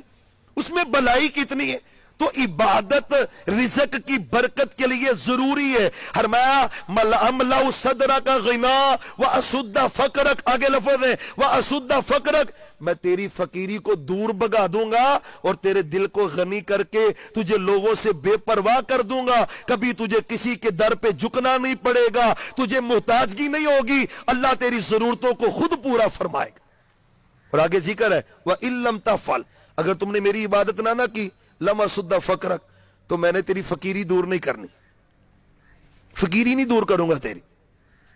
Speaker 1: اس میں بلائی کتنی ہے. تو عبادت رزق کی برکت کے لیے ضروری ہے. فرمایا ملأ صدرک غنا واسد فقرک, آگے لفظ ہے واسد فقرک, میں تیری فقیری کو دور بھگا دوں گا اور تیرے دل کو غنی کر کے تجھے لوگوں سے بے پرواہ کر دوں گا. کبھی تجھے کسی کے در پہ جھکنا نہیں پڑے گا, تجھے محتاجگی نہیں ہوگی. اللہ تیری ضرورتوں کو خود پورا فرمائے گا. اور آگے ذکر ہے وَإِن لَمْ تَفْعَلْ, اگر تم نے میری عبادت نہ کی, لما سدا فقرک, تو میں نے تیری فقیری دور نہیں کرنی, فقیری نہیں دور کروں گا تیری.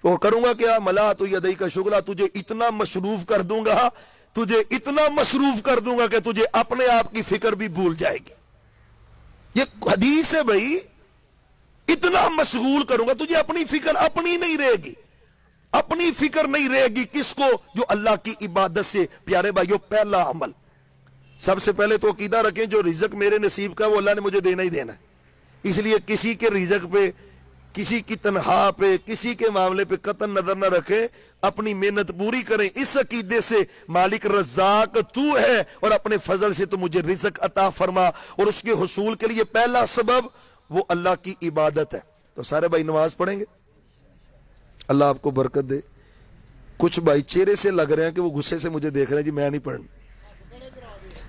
Speaker 1: اور کروں گا کیا؟ ملا تو یدئی کا شغلہ, تجھے اتنا مصروف کر دوں گا, تجھے اتنا مصروف کر دوں گا کہ تجھے اپنے آپ کی فکر بھی بھول جائے گی. یہ حدیث ہے بھائی, اتنا مشغول کروں گا تجھے اپنی فکر اپنی نہیں رہے گی. اپنی فکر نہیں رہے گی کس کو؟ جو اللہ کی عبادت سے. پیارے بھائیو, پہلا عمل سب سے پہلے تو عقیدہ رکھیں جو رزق میرے نصیب کا وہ اللہ نے مجھے دینا ہی دینا ہے. اس لیے کسی کے رزق پہ, کسی کی تنخواہ پہ, کسی کے معاملے پہ قطعاً نظر نہ رکھیں. اپنی محنت پوری کریں اس عقیدے سے مالک رزاق تو ہے اور اپنے فضل سے تو مجھے رزق عطا فرما. اور اس کے حصول کے لیے پہلا سبب وہ اللہ کی عبادت ہے. تو سارے بھائی نماز پڑھیں گے, اللہ آپ کو برکت دے. کچھ بھائی چہرے سے لگ رہے ہیں کہ وہ غصے سے مجھے دیکھ رہے ہیں جی میں نہیں پڑھنا.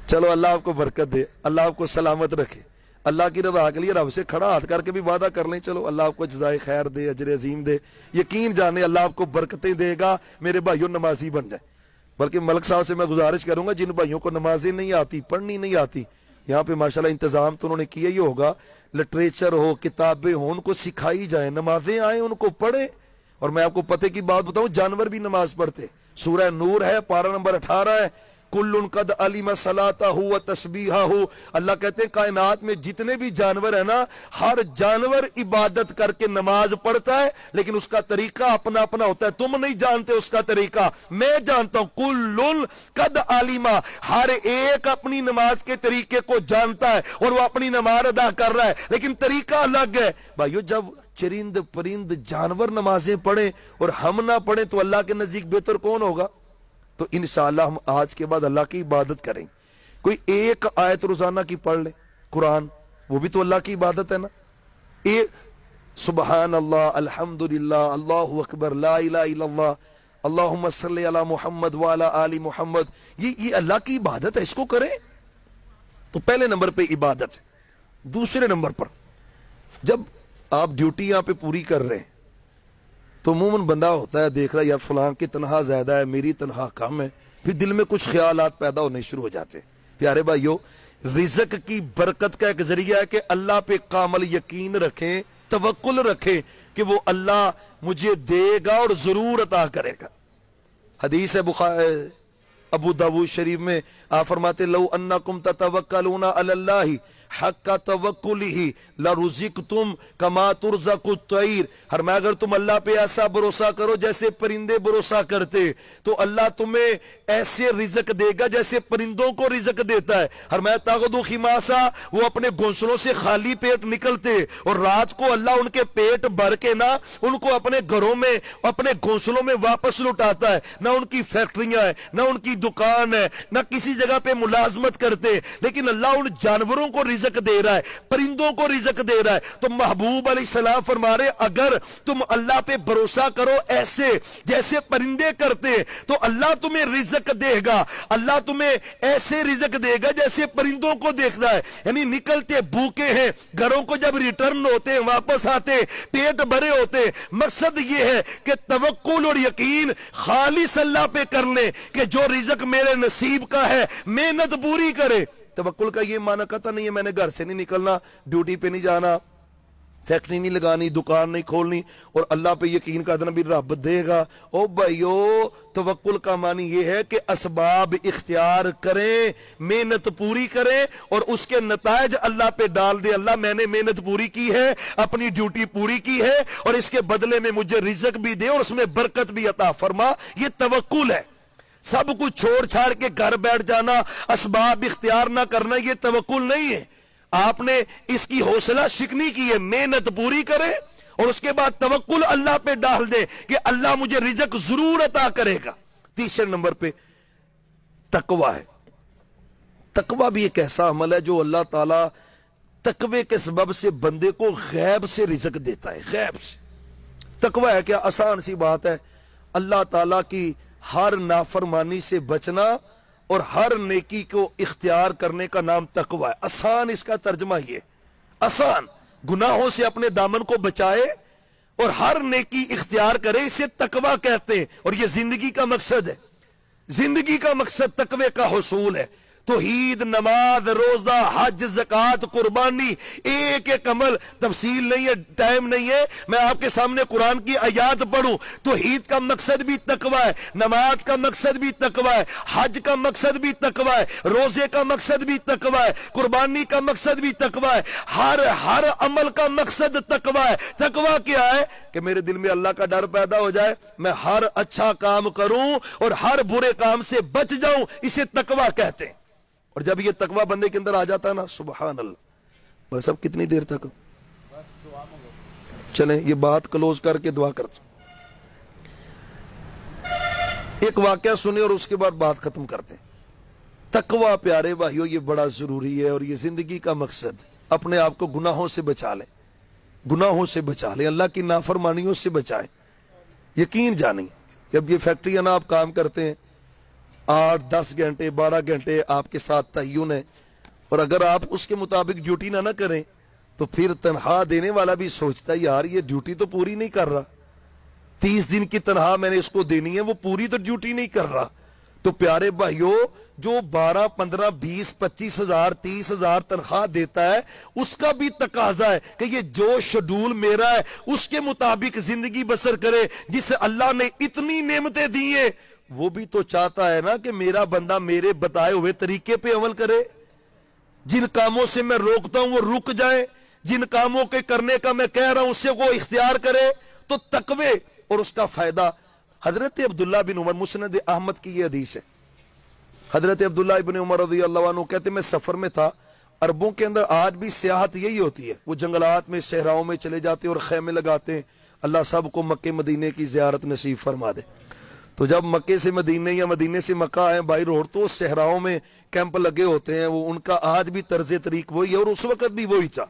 Speaker 1: چلو اللہ آپ کو برکت دے, اللہ آپ کو سلامت رکھے. اللہ کی رضا کے لیے رب سے کھڑا ہاتھ کر کے بھی وعدہ کر لیں, چلو اللہ آپ کو جزائے خیر دے, اجر عظیم دے. یقین جانے اللہ آپ کو برکتیں دے گا. میرے بھائیوں نمازی بن جائیں. بلکہ ملک صاحب سے میں گزارش کروں گا جن بھائیوں کو نمازیں نہیں آتی, پڑھنی نہیں آتی, یہاں پہ ماشاءاللہ انتظام تو انہوں نے کیا ہی ہوگا, لٹریچر ہو, کتابیں ہوں, ان کو سکھائی جائیں, نمازیں آئیں, ان کو پڑھیں. اور میں آپ کو پتہ کی بات بتاؤں, جانور بھی نماز پڑھتے. سورہ نور ہے, پارہ نمبر 18 ہے, کل قد علم صلاتہ و تسبیحہ. اللہ کہتے ہیں کائنات میں جتنے بھی جانور ہیں نا, ہر جانور عبادت کر کے نماز پڑھتا ہے, لیکن اس کا طریقہ اپنا اپنا ہوتا ہے. تم نہیں جانتے اس کا طریقہ, میں جانتا ہوں. کل قد علم, ہر ایک اپنی نماز کے طریقے کو جانتا ہے اور وہ اپنی نماز ادا کر رہا ہے, لیکن طریقہ الگ ہے. بھائیو جب چرند پرند جانور نمازیں پڑھیں اور ہم نہ پڑھیں تو اللہ کے نزدیک بہتر کون ہوگا؟ تو انشاءاللہ ہم آج کے بعد اللہ کی عبادت کریں. کوئی ایک آیت روزانہ کی پڑھ لیں قرآن, وہ بھی تو اللہ کی عبادت ہے نا. ایک سبحان اللہ, الحمدللہ, اللہ اکبر, لا الہ الا اللہ, اللہم صلی علی محمد وعلی آل محمد, یہ اللہ کی عبادت ہے, اس کو کریں. تو پہلے نمبر پہ عبادت. دوسرے نمبر پر جب آپ ڈیوٹی یہاں پہ پوری کر رہے ہیں تو عموماً بندہ ہوتا ہے دیکھ رہا ہے یار فلاں کی تنخواہ زیادہ ہے, میری تنخواہ کم ہے, پھر دل میں کچھ خیالات پیدا ہونے شروع ہو جاتے ہیں. پیارے بھائیو, رزق کی برکت کا ایک ذریعہ ہے کہ اللہ پہ کامل یقین رکھیں، توکل رکھیں کہ وہ اللہ مجھے دے گا اور ضرور عطا کرے گا۔ حدیث ہے ابو داؤد شریف میں آپ فرماتے لو انکم تتوکلون علی اللہ حق توکلہ لرزقتم کما ترزق الطیر، فرمایا اگر تم اللہ پہ ایسا بھروسہ کرو جیسے پرندے بھروسہ کرتے تو اللہ تمہیں ایسے رزق دے گا جیسے پرندوں کو رزق دیتا ہے۔ فرمایا تاغدو خماسا، وہ اپنے گھونسلوں سے خالی پیٹ نکلتے اور رات کو اللہ ان کے پیٹ بھر کے نہ ان کو اپنے گھروں میں اپنے گھونسلوں میں واپس لٹاتا ہے، نہ ان کی فیکٹریاں ہیں، نہ ان کی دکان ہے، نہ کسی جگہ پہ ملازمت کرتے، لیکن اللہ ان جانوروں کو رزق دے رہا ہے، پرندوں کو رزق دے رہا ہے۔ تو محبوب علیہ السلام فرما رہے اگر تم اللہ پہ بھروسہ کرو ایسے جیسے پرندے کرتے تو اللہ تمہیں رزق دے گا، اللہ تمہیں ایسے رزق دے گا جیسے پرندوں کو دیکھتا ہے، یعنی نکلتے بھوکے ہیں، گھروں کو جب ریٹرن ہوتے واپس آتے پیٹ بھرے ہوتے۔ مقصد یہ ہے کہ توکل اور یقین خالص اللہ پہ کر لیں کہ جو رزق میرے نصیب کا ہے محنت پوری کرے۔ توکل کا یہ معنی قطع نہیں ہے میں نے گھر سے نہیں نکلنا، ڈیوٹی پہ نہیں جانا، فیکٹری نہیں لگانی، دکان نہیں کھولنی، اور اللہ پہ یقین کر دینا بھی رب دے گا۔ او بھائیو، توکل کا معنی یہ ہے کہ اسباب اختیار کریں، محنت پوری کریں اور اس کے نتائج اللہ پہ ڈال دیں۔ اللہ میں نے محنت پوری کی ہے، اپنی ڈیوٹی پوری کی ہے اور اس کے بدلے میں مجھے رزق بھی دے اور اس میں برکت بھی عطا فرما۔ یہ توکل ہے۔ سب کچھ چھوڑ چھاڑ کے گھر بیٹھ جانا، اسباب اختیار نہ کرنا، یہ توکل نہیں ہے۔ آپ نے اس کی حوصلہ شکنی کی ہے، محنت پوری کرے اور اس کے بعد توکل اللہ پہ ڈال دے کہ اللہ مجھے رزق ضرور عطا کرے گا۔ تیسرے نمبر پہ تقوی ہے۔ تقوی بھی ایک ایسا عمل ہے جو اللہ تعالیٰ تقوی کے سبب سے بندے کو غیب سے رزق دیتا ہے، غیب سے۔ تقوی ہے کیا؟ آسان سی بات ہے، اللہ تعالیٰ کی ہر نافرمانی سے بچنا اور ہر نیکی کو اختیار کرنے کا نام تقوی ہے۔ آسان اس کا ترجمہ یہ، آسان گناہوں سے اپنے دامن کو بچائے اور ہر نیکی اختیار کرے، اسے تقوی کہتے ہیں، اور یہ زندگی کا مقصد ہے۔ زندگی کا مقصد تقوی کا حصول ہے۔ توحید، نماز، روزہ، حج، زکوٰۃ، قربانی، ایک ایک عمل، تفصیل نہیں ہے، ٹائم نہیں ہے، میں آپ کے سامنے قرآن کی آیات پڑھوں۔ توحید کا مقصد بھی تقوی ہے، نماز کا مقصد بھی تقوی ہے، حج کا مقصد بھی تقوی ہے، روزے کا مقصد بھی تقوی ہے، قربانی کا مقصد بھی تقوی ہے، ہر عمل کا مقصد تقوی ہے۔ تقوی کیا ہے؟ کہ میرے دل میں اللہ کا ڈر پیدا ہو جائے، میں ہر اچھا کام کروں اور ہر برے کام سے بچ جاؤں، اسے تقوی کہتے ہیں۔ اور جب یہ تقوی بندے کے اندر آ جاتا ہے نا، سبحان اللہ۔ بھائی صاحب کتنی دیر تک؟ چلیں یہ بات کلوز کر کے دعا کرتے ایک واقعہ سنیں اور اس کے بعد بات ختم کرتے ہیں۔ تقوی پیارے بھائیو یہ بڑا ضروری ہے اور یہ زندگی کا مقصد۔ اپنے آپ کو گناہوں سے بچا لیں، گناہوں سے بچا لیں، اللہ کی نافرمانیوں سے بچائیں۔ یقین جانیں جب یہ فیکٹری نا آپ کام کرتے ہیں 8 10 گھنٹے 12 گھنٹے آپ کے ساتھ تعین ہے، اور اگر آپ اس کے مطابق ڈیوٹی نہ کریں تو پھر تنخواہ دینے والا بھی سوچتا ہے یار یہ ڈیوٹی تو پوری نہیں کر رہا، 30 دن کی تنخواہ میں نے اس کو دینی ہے، وہ پوری تو ڈیوٹی نہیں کر رہا۔ تو پیارے بھائیو جو 12 15 20 25 ہزار 30 ہزار تنخواہ دیتا ہے اس کا بھی تقاضا ہے کہ یہ جو شیڈول میرا ہے اس کے مطابق زندگی بسر کرے، جس سے اللہ نے اتنی نعمتیں دی ہیں۔ وہ بھی تو چاہتا ہے نا کہ میرا بندہ میرے بتائے ہوئے طریقے پہ عمل کرے، جن کاموں سے میں روکتا ہوں وہ رک جائے، جن کاموں کے کرنے کا میں کہہ رہا ہوں اس سے وہ اختیار کرے۔ تو تقوی اور اس کا فائدہ، حضرت عبداللہ بن عمر، مسند احمد کی یہ حدیث ہے، حضرت عبداللہ بن عمر رضی اللہ عنہ کہتے میں سفر میں تھا، عربوں کے اندر آج بھی سیاحت یہی ہوتی ہے، وہ جنگلات میں صحراؤں میں چلے جاتے ہیں اور خیمے لگاتے ہیں۔ اللہ سب کو مکے مدینے کی زیارت نصیب فرما دے۔ تو جب مکے سے مدینے یا مدینے سے مکہ آئے بائی روڈ تو صحراؤں میں کیمپ لگے ہوتے ہیں، وہ ان کا آج بھی طرز طریق وہی ہے اور اس وقت بھی وہی تھا۔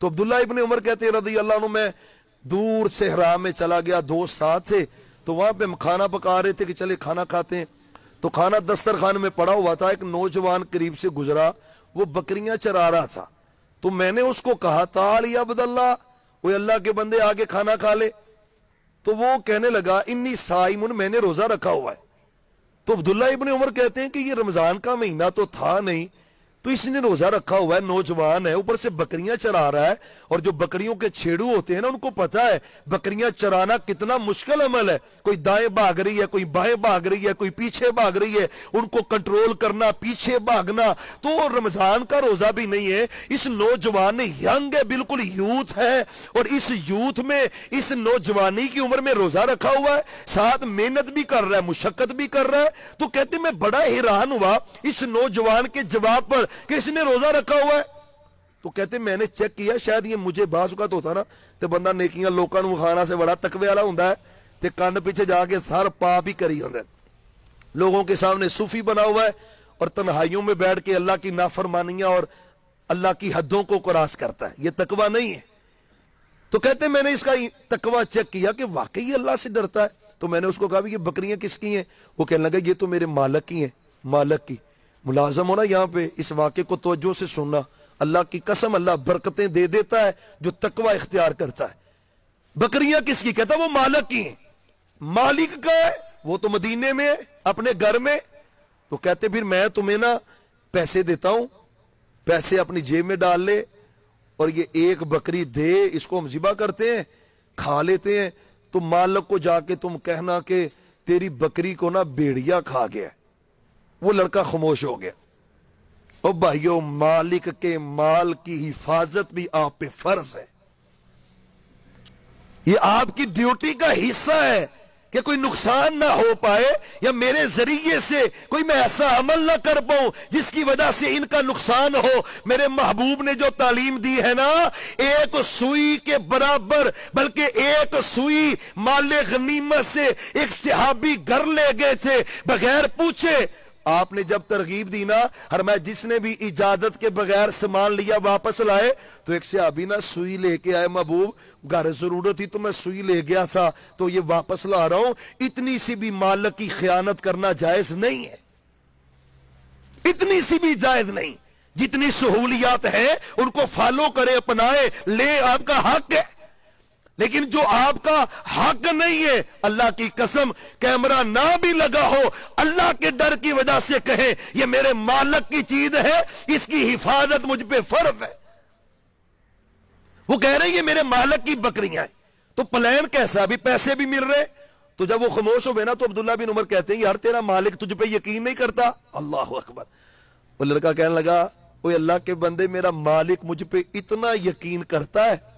Speaker 1: تو عبداللہ ابن عمر کہتے ہیں رضی اللہ عنہ میں دور صحرا میں چلا گیا، دوست ساتھ تھے، تو وہاں پہ ہم کھانا پکا رہے تھے کہ چلے کھانا کھاتے ہیں، تو کھانا دسترخوان میں پڑا ہوا تھا، ایک نوجوان قریب سے گزرا، وہ بکریاں چرا رہا تھا، تو میں نے اس کو کہا تعال یا عبداللہ، وہ اللہ کے بندے آگے کھانا کھا لے، تو وہ کہنے لگا انی صائمن، میں نے روزہ رکھا ہوا ہے۔ تو عبداللہ ابن عمر کہتے ہیں کہ یہ رمضان کا مہینہ تو تھا نہیں، تو اس نے روزہ رکھا ہوا ہے، نوجوان ہے، اوپر سے بکریاں چرا رہا ہے، اور جو بکریوں کے چھیڑو ہوتے ہیں نا ان کو پتا ہے بکریاں چرانا کتنا مشکل عمل ہے، کوئی دائیں بھاگ رہی ہے، کوئی بائیں بھاگ رہی ہے، کوئی پیچھے بھاگ رہی ہے، ان کو کنٹرول کرنا، پیچھے بھاگنا۔ تو رمضان کا روزہ بھی نہیں ہے، اس نوجوان نے ینگ ہے، بالکل یوتھ ہے، اور اس یوتھ میں اس نوجوانی کی عمر میں روزہ رکھا ہوا ہے، ساتھ محنت بھی کر رہا ہے، مشقت بھی کر رہا ہے۔ تو کہتے میں بڑا حیران ہوا اس نوجوان کے جواب پر کہ اس نے روزہ رکھا ہوا ہے۔ تو کہتے میں نے چیک کیا، شاید یہ مجھے بعض اوقات ہوتا نا تے بندہ نیکیاں لوکاں نوں کھانا سے بڑا تقوی والا ہوندا ہے تے کان پیچھے جا کے سر پاپ ہی کری ہوندا ہے، لوگوں کے سامنے صوفی بنا ہوا ہے اور تنہائیوں میں بیٹھ کے اللہ کی نافرمانیاں اور اللہ کی حدوں کو کراس کرتا ہے۔ یہ تقوی نہیں ہے۔ تو کہتے میں نے اس کا تقوی چیک کیا کہ واقعی اللہ سے ڈرتا ہے۔ تو میں نے اس کو کہا بھی یہ بکریاں کس کی ہیں؟ وہ کہنے لگا یہ تو میرے مالک کی ہیں، مالک کی۔ ملازم ہونا یہاں پہ اس واقعے کو توجہ سے سننا، اللہ کی قسم اللہ برکتیں دے دیتا ہے جو تقوی اختیار کرتا ہے۔ بکریاں کس کی؟ کہتا وہ مالک کی ہیں۔ مالک کا ہے، وہ تو مدینے میں ہے اپنے گھر میں۔ تو کہتے پھر میں تمہیں نا پیسے دیتا ہوں، پیسے اپنی جیب میں ڈال لے اور یہ ایک بکری دے، اس کو ہم ذبح کرتے ہیں، کھا لیتے ہیں، تو مالک کو جا کے تم کہنا کہ تیری بکری کو نا بھیڑیا کھا گیا۔ وہ لڑکا خاموش ہو گیا۔ او بھائیو، مالک کے مال کی حفاظت بھی آپ پہ فرض ہے، یہ آپ کی ڈیوٹی کا حصہ ہے کہ کوئی نقصان نہ ہو پائے یا میرے ذریعے سے کوئی میں ایسا عمل نہ کر پاؤں جس کی وجہ سے ان کا نقصان ہو۔ میرے محبوب نے جو تعلیم دی ہے نا، ایک سوئی کے برابر، بلکہ ایک سوئی مال غنیمت سے ایک صحابی گھر لے گئے تھے بغیر پوچھے۔ آپ نے جب ترغیب دی نا، فرمایا جس نے بھی اجازت کے بغیر سامان لیا واپس لائے، تو ایک صحابی نا سوئی لے کے آئے، محبوب گھر ضرورت تھی تو میں سوئی لے گیا تھا تو یہ واپس لا رہا ہوں۔ اتنی سی بھی مالک کی خیانت کرنا جائز نہیں ہے، اتنی سی بھی جائز نہیں۔ جتنی سہولیات ہیں ان کو فالو کرے، اپنائے، لے، آپ کا حق ہے۔ لیکن جو آپ کا حق نہیں ہے، اللہ کی قسم کیمرہ نہ بھی لگا ہو، اللہ کے ڈر کی وجہ سے کہیں یہ میرے مالک کی چیز ہے، اس کی حفاظت مجھ پہ فرض ہے۔ وہ کہہ رہے ہیں یہ میرے مالک کی بکریاں ہیں۔ تو پلان کیسا؟ ابھی پیسے بھی مل رہے۔ تو جب وہ خاموش ہوئے نا تو عبداللہ بن عمر کہتے ہیں یار تیرا مالک تجھ پہ یقین نہیں کرتا؟ اللہ اکبر۔ وہ لڑکا کہنے لگا اوے اللہ کے بندے، میرا مالک مجھ پہ اتنا یقین کرتا ہے،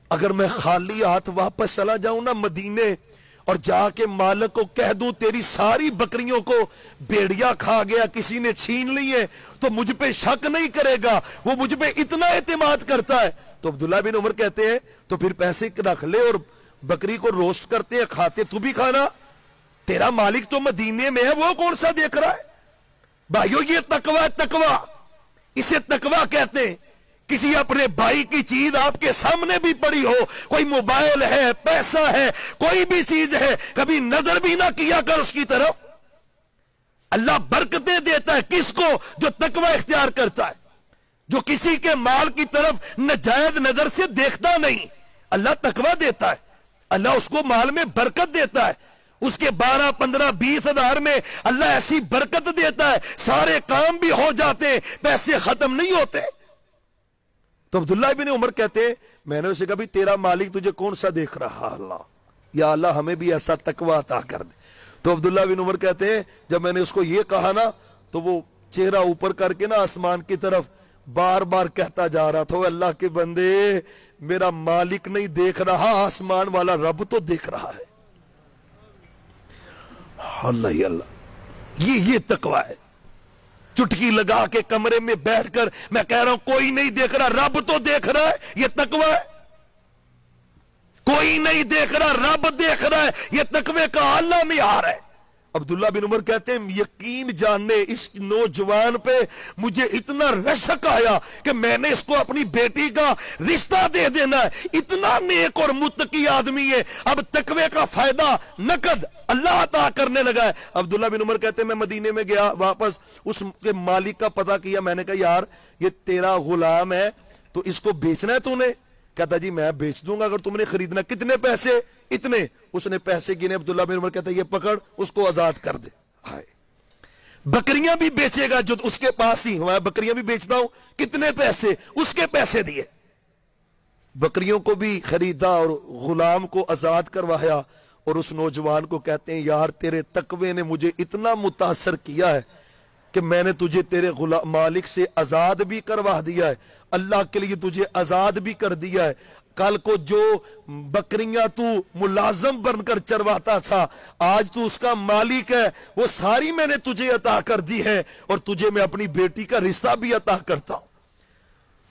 Speaker 1: اگر میں خالی ہاتھ واپس چلا جاؤں نا مدینے اور جا کے مالک کو کہہ دوں تیری ساری بکریوں کو بھیڑیا کھا گیا، کسی نے چھین لی ہے، تو مجھ پہ شک نہیں کرے گا، وہ مجھ پہ اتنا اعتماد کرتا ہے۔ تو عبداللہ بن عمر کہتے ہیں تو پھر پیسے رکھ لے اور بکری کو روسٹ کرتے ہیں، کھاتے، تو بھی کھانا، تیرا مالک تو مدینے میں ہے، وہ کون سا دیکھ رہا ہے؟ بھائیو یہ تقوی، تقوی اسے تقوی کہتے ہیں۔ کسی اپنے بھائی کی چیز آپ کے سامنے بھی پڑی ہو، کوئی موبائل ہے، پیسہ ہے، کوئی بھی چیز ہے، کبھی نظر بھی نہ کیا کر اس کی طرف۔ اللہ برکتیں دیتا ہے کس کو؟ جو تقوی اختیار کرتا ہے، جو کسی کے مال کی طرف ناجائز نظر سے دیکھتا نہیں، اللہ تقوی دیتا ہے، اللہ اس کو مال میں برکت دیتا ہے، اس کے 12 15 20 ہزار میں اللہ ایسی برکت دیتا ہے، سارے کام بھی ہو جاتے ہیں، پیسے ختم نہیں ہوتے۔ تو عبداللہ بن عمر کہتے ہیں میں نے اسے کہا بھی تیرا مالک تجھے کون سا دیکھ رہا؟ اللہ، یا اللہ ہمیں بھی ایسا تقوی عطا کر دے۔ تو عبداللہ بن عمر کہتے ہیں جب میں نے اس کو یہ کہا نا تو وہ چہرہ اوپر کر کے نا آسمان کی طرف بار بار کہتا جا رہا تھا اللہ کے بندے، میرا مالک نہیں دیکھ رہا، آسمان والا رب تو دیکھ رہا ہے۔ اللہ اللہ، یہ تقوی ہے۔ چٹکی لگا کے کمرے میں بیٹھ کر میں کہہ رہا ہوں کوئی نہیں دیکھ رہا، رب تو دیکھ رہا ہے، یہ تقوی ہے۔ کوئی نہیں دیکھ رہا، رب دیکھ رہا ہے، یہ تقوی کا اعلیٰ معیار ہے۔ عبداللہ بن عمر کہتے ہیں یقین جاننے اس نوجوان پہ مجھے اتنا رشک آیا کہ میں نے اس کو اپنی بیٹی کا رشتہ دے دینا ہے، اتنا نیک اور متقی آدمی ہے۔ اب تقوی کا فائدہ نقد اللہ عطا کرنے لگا ہے۔ عبداللہ بن عمر کہتے ہیں میں مدینے میں گیا، واپس اس کے مالک کا پتہ کیا، میں نے کہا یار یہ تیرا غلام ہے تو اس کو بیچنا ہے تو نے؟ کہتا جی میں بیچ دوں گا اگر تم نے خریدنا۔ کتنے پیسے؟ اتنے۔ اس نے پیسے گنے، عبداللہ بن عمر کہتا ہے یہ پکڑ، اس کو آزاد کر دے۔ ہائے، بکریاں بھی بیچے گا جو اس کے پاس ہی، میں بکریاں بھی بیچتا ہوں، کتنے پیسے؟ اس کے پیسے دیے، بکریوں کو بھی خریدا اور غلام کو آزاد کروایا، اور اس نوجوان کو کہتے ہیں یار تیرے تقوی نے مجھے اتنا متاثر کیا ہے کہ میں نے تجھے تیرے مالک سے آزاد بھی کروا دیا ہے، اللہ کے لیے تجھے آزاد بھی کر دیا ہے، کل کو جو بکریاں تو ملازم بن کر چرواتا تھا آج تو اس کا مالک ہے، وہ ساری میں نے تجھے عطا کر دی ہے، اور تجھے میں اپنی بیٹی کا رشتہ بھی عطا کرتا ہوں۔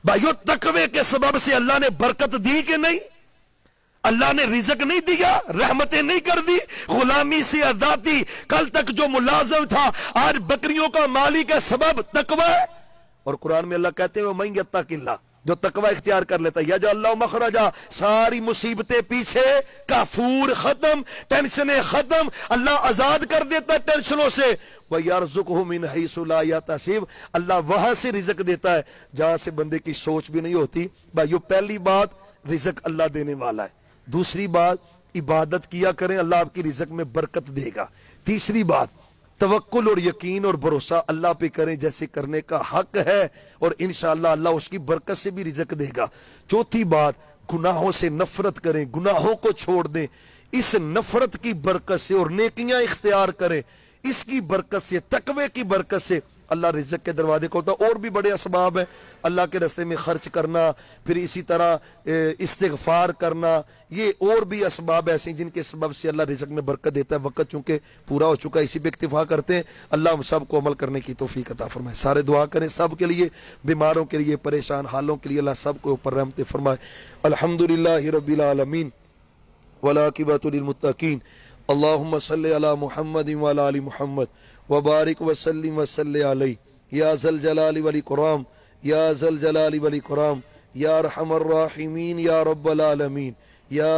Speaker 1: بھائیو تقوی کے سبب سے اللہ نے برکت دی کہ نہیں؟ اللہ نے رزق نہیں دیا، رحمتیں نہیں کر دی، غلامی سے آزادی، کل تک جو ملازم تھا آج بکریوں کا مالک ہے، سبب تقوی ہے۔ اور قرآن میں اللہ کہتے ہیں وَمَن یتق اللہ، جو تقوی اختیار کر لیتا ہے یجعل اللہ مخرجا، ساری مصیبتیں پیچھے، کافور ختم، ٹینشنیں ختم، اللہ آزاد کر دیتا ہے ٹینشنوں سے۔ وَيَرْزُقْهُ مِنْ حَيْثُ لَا يَحْتَسِبُ، اللہ وہاں سے رزق دیتا ہے جہاں سے بندے کی سوچ بھی نہیں ہوتی۔ بھائیو پہلی بات رزق اللہ دینے والا ہے، دوسری بات عبادت کیا کریں اللہ آپ کی رزق میں برکت دے گا، تیسری بات توکل اور یقین اور بھروسہ اللہ پہ کریں جیسے کرنے کا حق ہے، اور انشاءاللہ اللہ اس کی برکت سے بھی رزق دے گا، چوتھی بات گناہوں سے نفرت کریں، گناہوں کو چھوڑ دیں، اس نفرت کی برکت سے اور نیکیاں اختیار کریں، اس کی برکت سے، تقوی کی برکت سے اللہ رزق کے دروازے کھولتا ہے۔ اور بھی بڑے اسباب ہیں، اللہ کے راستے میں خرچ کرنا، پھر اسی طرح استغفار کرنا، یہ اور بھی اسباب ایسے ہیں جن کے سبب سے اللہ رزق میں برکت دیتا ہے۔ وقت چونکہ پورا ہو چکا ہے، اسی پہ اکتفا کرتے ہیں، اللہ ہم سب کو عمل کرنے کی توفیق عطا فرمائے۔ سارے دعا کریں سب کے لیے، بیماروں کے لیے، پریشان حالوں کے لیے، اللہ سب کو اوپر رحمت فرمائے۔ الحمدللہ رب العالمین والعاقبۃ للمتقین، اللہم صلی علی محمد وعلی آل محمد وبارک وسلم وصلی علیہ یا ذا الجلال والاکرام یا ذا الجلال والاکرام یا ارحم الراحمین یا رب العالمین یا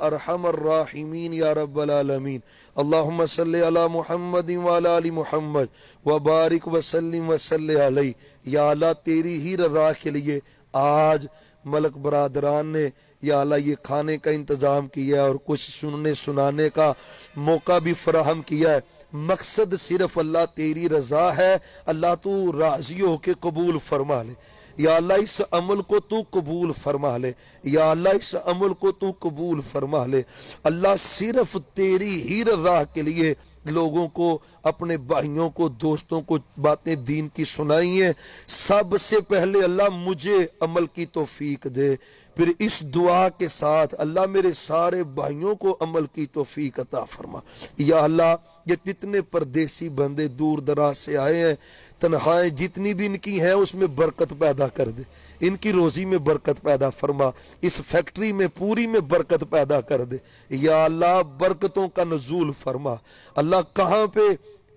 Speaker 1: ارحم الراحمین یا رب العالمین۔ اللہم صلی علی محمد وعلی آل محمد وبارک وسلم وصلی علیہ۔ یا اللہ تیری ہی رضا کے لیے آج ملک برادران نے یا اللہ یہ کھانے کا انتظام کیا ہے اور کچھ سننے سنانے کا موقع بھی فراہم کیا ہے، مقصد صرف اللہ تیری رضا ہے، اللہ تو راضی ہو کے قبول فرما لے، یا اللہ اس عمل کو تو قبول فرما لے، یا اللہ اس عمل کو تو قبول فرما لے۔ اللہ صرف تیری ہی رضا کے لیے لوگوں کو، اپنے بھائیوں کو، دوستوں کو باتیں دین کی سنائی ہیں، سب سے پہلے اللہ مجھے عمل کی توفیق دے، پھر اس دعا کے ساتھ اللہ میرے سارے بھائیوں کو عمل کی توفیق عطا فرما۔ یا اللہ یہ جتنے پردیسی بندے دور دراز سے آئے ہیں، تنہائیں جتنی بھی ان کی ہیں اس میں برکت پیدا کر دے، ان کی روزی میں برکت پیدا فرما، اس فیکٹری میں پوری میں برکت پیدا کر دے، یا اللہ برکتوں کا نزول فرما۔ اللہ کہاں پہ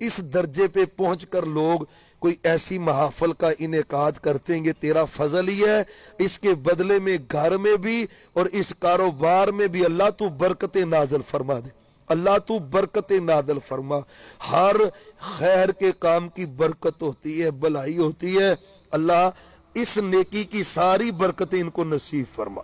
Speaker 1: اس درجے پہ پہنچ کر لوگ کوئی ایسی محافل کا انعقاد کرتے ہیں، تیرا فضل ہی ہے، اس کے بدلے میں گھر میں بھی اور اس کاروبار میں بھی اللہ تو برکتیں نازل فرما دے، اللہ تو برکتیں نازل فرما۔ ہر خیر کے کام کی برکت ہوتی ہے، بھلائی ہوتی ہے، اللہ اس نیکی کی ساری برکتیں ان کو نصیب فرما،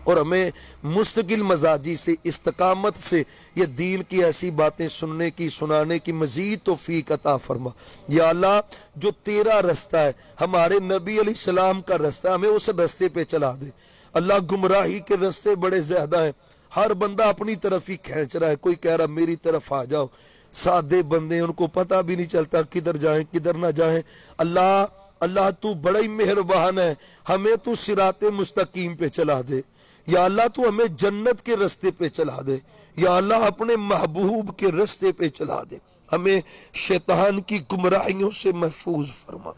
Speaker 1: اور ہمیں مستقل مزاجی سے، استقامت سے یہ دین کی ایسی باتیں سننے کی، سنانے کی مزید توفیق عطا فرما۔ یا اللہ جو تیرا رستہ ہے، ہمارے نبی علیہ السلام کا رستہ، ہمیں اس رستے پہ چلا دے۔ اللہ گمراہی کے رستے بڑے زیادہ ہیں، ہر بندہ اپنی طرف ہی کھینچ رہا ہے، کوئی کہہ رہا میری طرف آ جاؤ، سادے بندے ان کو پتہ بھی نہیں چلتا کدھر جائیں کدھر نہ جائیں۔ اللہ تو بڑا ہی مہربان ہے، ہمیں تو صراط مستقیم پہ چلا دے، یا اللہ تو ہمیں جنت کے رستے پہ چلا دے، یا اللہ اپنے محبوب کے رستے پہ چلا دے، ہمیں شیطان کی گمراہیوں سے محفوظ فرما،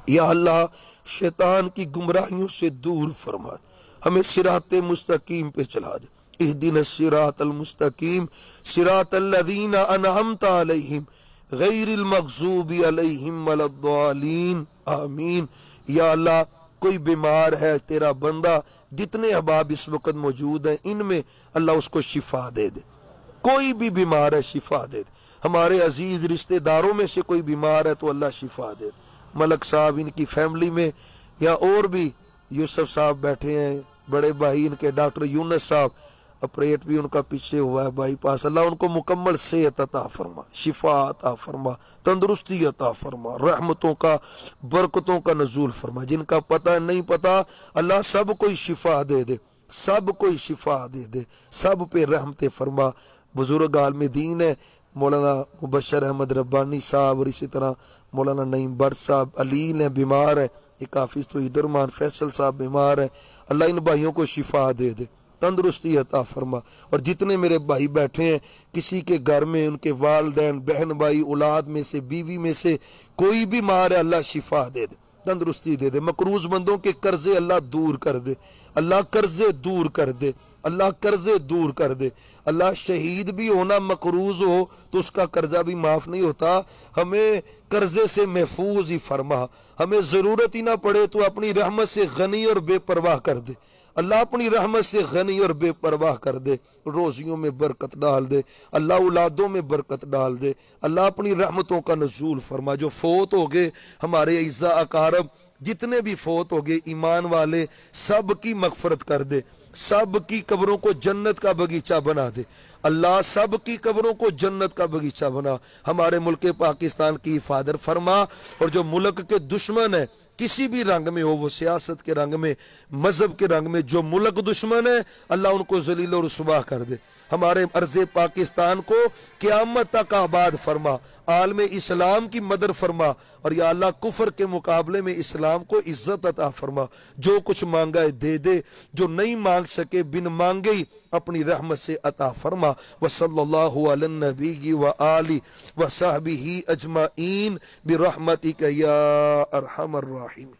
Speaker 1: یا اللہ شیطان کی گمراہیوں سے دور فرما، ہمیں صراط مستقیم پہ چلا دے۔ اہدنا الصراط المستقیم صراط الذین انعمت علیہم غیر المغضوب علیہم ولا الضالین آمین۔ یا اللہ کوئی بیمار ہے تیرا بندہ، جتنے احباب اس وقت موجود ہیں ان میں اللہ اس کو شفا دے دے، کوئی بھی بیمار ہے شفا دے دے، ہمارے عزیز رشتہ داروں میں سے کوئی بیمار ہے تو اللہ شفا دے دے، ملک صاحب ان کی فیملی میں، یا اور بھی یوسف صاحب بیٹھے ہیں، بڑے بھائی ان کے ڈاکٹر یونس صاحب، آپریٹ بھی ان کا پیچھے ہوا ہے بائی پاس، اللہ ان کو مکمل صحت عطا فرما، شفا عطا فرما، تندرستی عطا فرما، رحمتوں کا برکتوں کا نزول فرما، جن کا پتہ نہیں پتہ اللہ سب کوئی شفا دے دے، سب کوئی شفا دے دے، سب پہ رحمت فرما۔ بزرگ عالم دین ہے مولانا مبشر احمد ربانی صاحب، اور اسی طرح مولانا نعیم بٹ صاحب علیل ہیں، بیمار ہے، ایک حافظ توحید الرحمان فیصل صاحب بیمار ہے، اللہ ان بھائیوں کو شفا دے دے، تندرستی عطا فرما۔ اور جتنے میرے بھائی بیٹھے ہیں کسی کے گھر میں ان کے والدین بہن بھائی اولاد میں سے بیوی میں سے کوئی بھی بیمار ہے، اللہ شفا دے دے، تندرستی دے دے، مقروض بندوں کے قرضے اللہ دور کر دے، اللہ قرضے دور کر دے، اللہ قرضے دور کر دے۔ اللہ شہید بھی ہونا مقروض ہو تو اس کا قرضہ بھی معاف نہیں ہوتا، ہمیں قرضے سے محفوظ ہی فرما، ہمیں ضرورت ہی نہ پڑے تو اپنی رحمت سے غنی اور بے پرواہ کر دے، اللہ اپنی رحمت سے غنی اور بے پرواہ کر دے، روزیوں میں برکت ڈال دے، اللہ اولادوں میں برکت ڈال دے، اللہ اپنی رحمتوں کا نزول فرما۔ جو فوت ہو گئے ہمارے اعزاء اقارب جتنے بھی فوت ہو گئے ایمان والے سب کی مغفرت کر دے، سب کی قبروں کو جنت کا باغیچہ بنا دے، اللہ سب کی قبروں کو جنت کا باغیچہ بنا، ہمارے ملک پاکستان کی حفاظت فرما۔ اور جو ملک کے دشمن ہیں کسی بھی رنگ میں ہو، وہ سیاست کے رنگ میں مذہب کے رنگ میں، جو ملک دشمن ہے اللہ ان کو ذلیل و رسوا کر دے، ہمارے ارض پاکستان کو قیامت تک آباد فرما، عالم اسلام کی مدد فرما، اور یا اللہ کفر کے مقابلے میں اسلام کو عزت عطا فرما، جو کچھ مانگا ہے دے دے، جو نہیں مانگ سکے بن مانگے ہی اپنی رحمت سے عطا فرما۔ وصلی اللہ علی النبی وآلہ وصحبہ اجمعین برحمتک یا ارحم الراحمین۔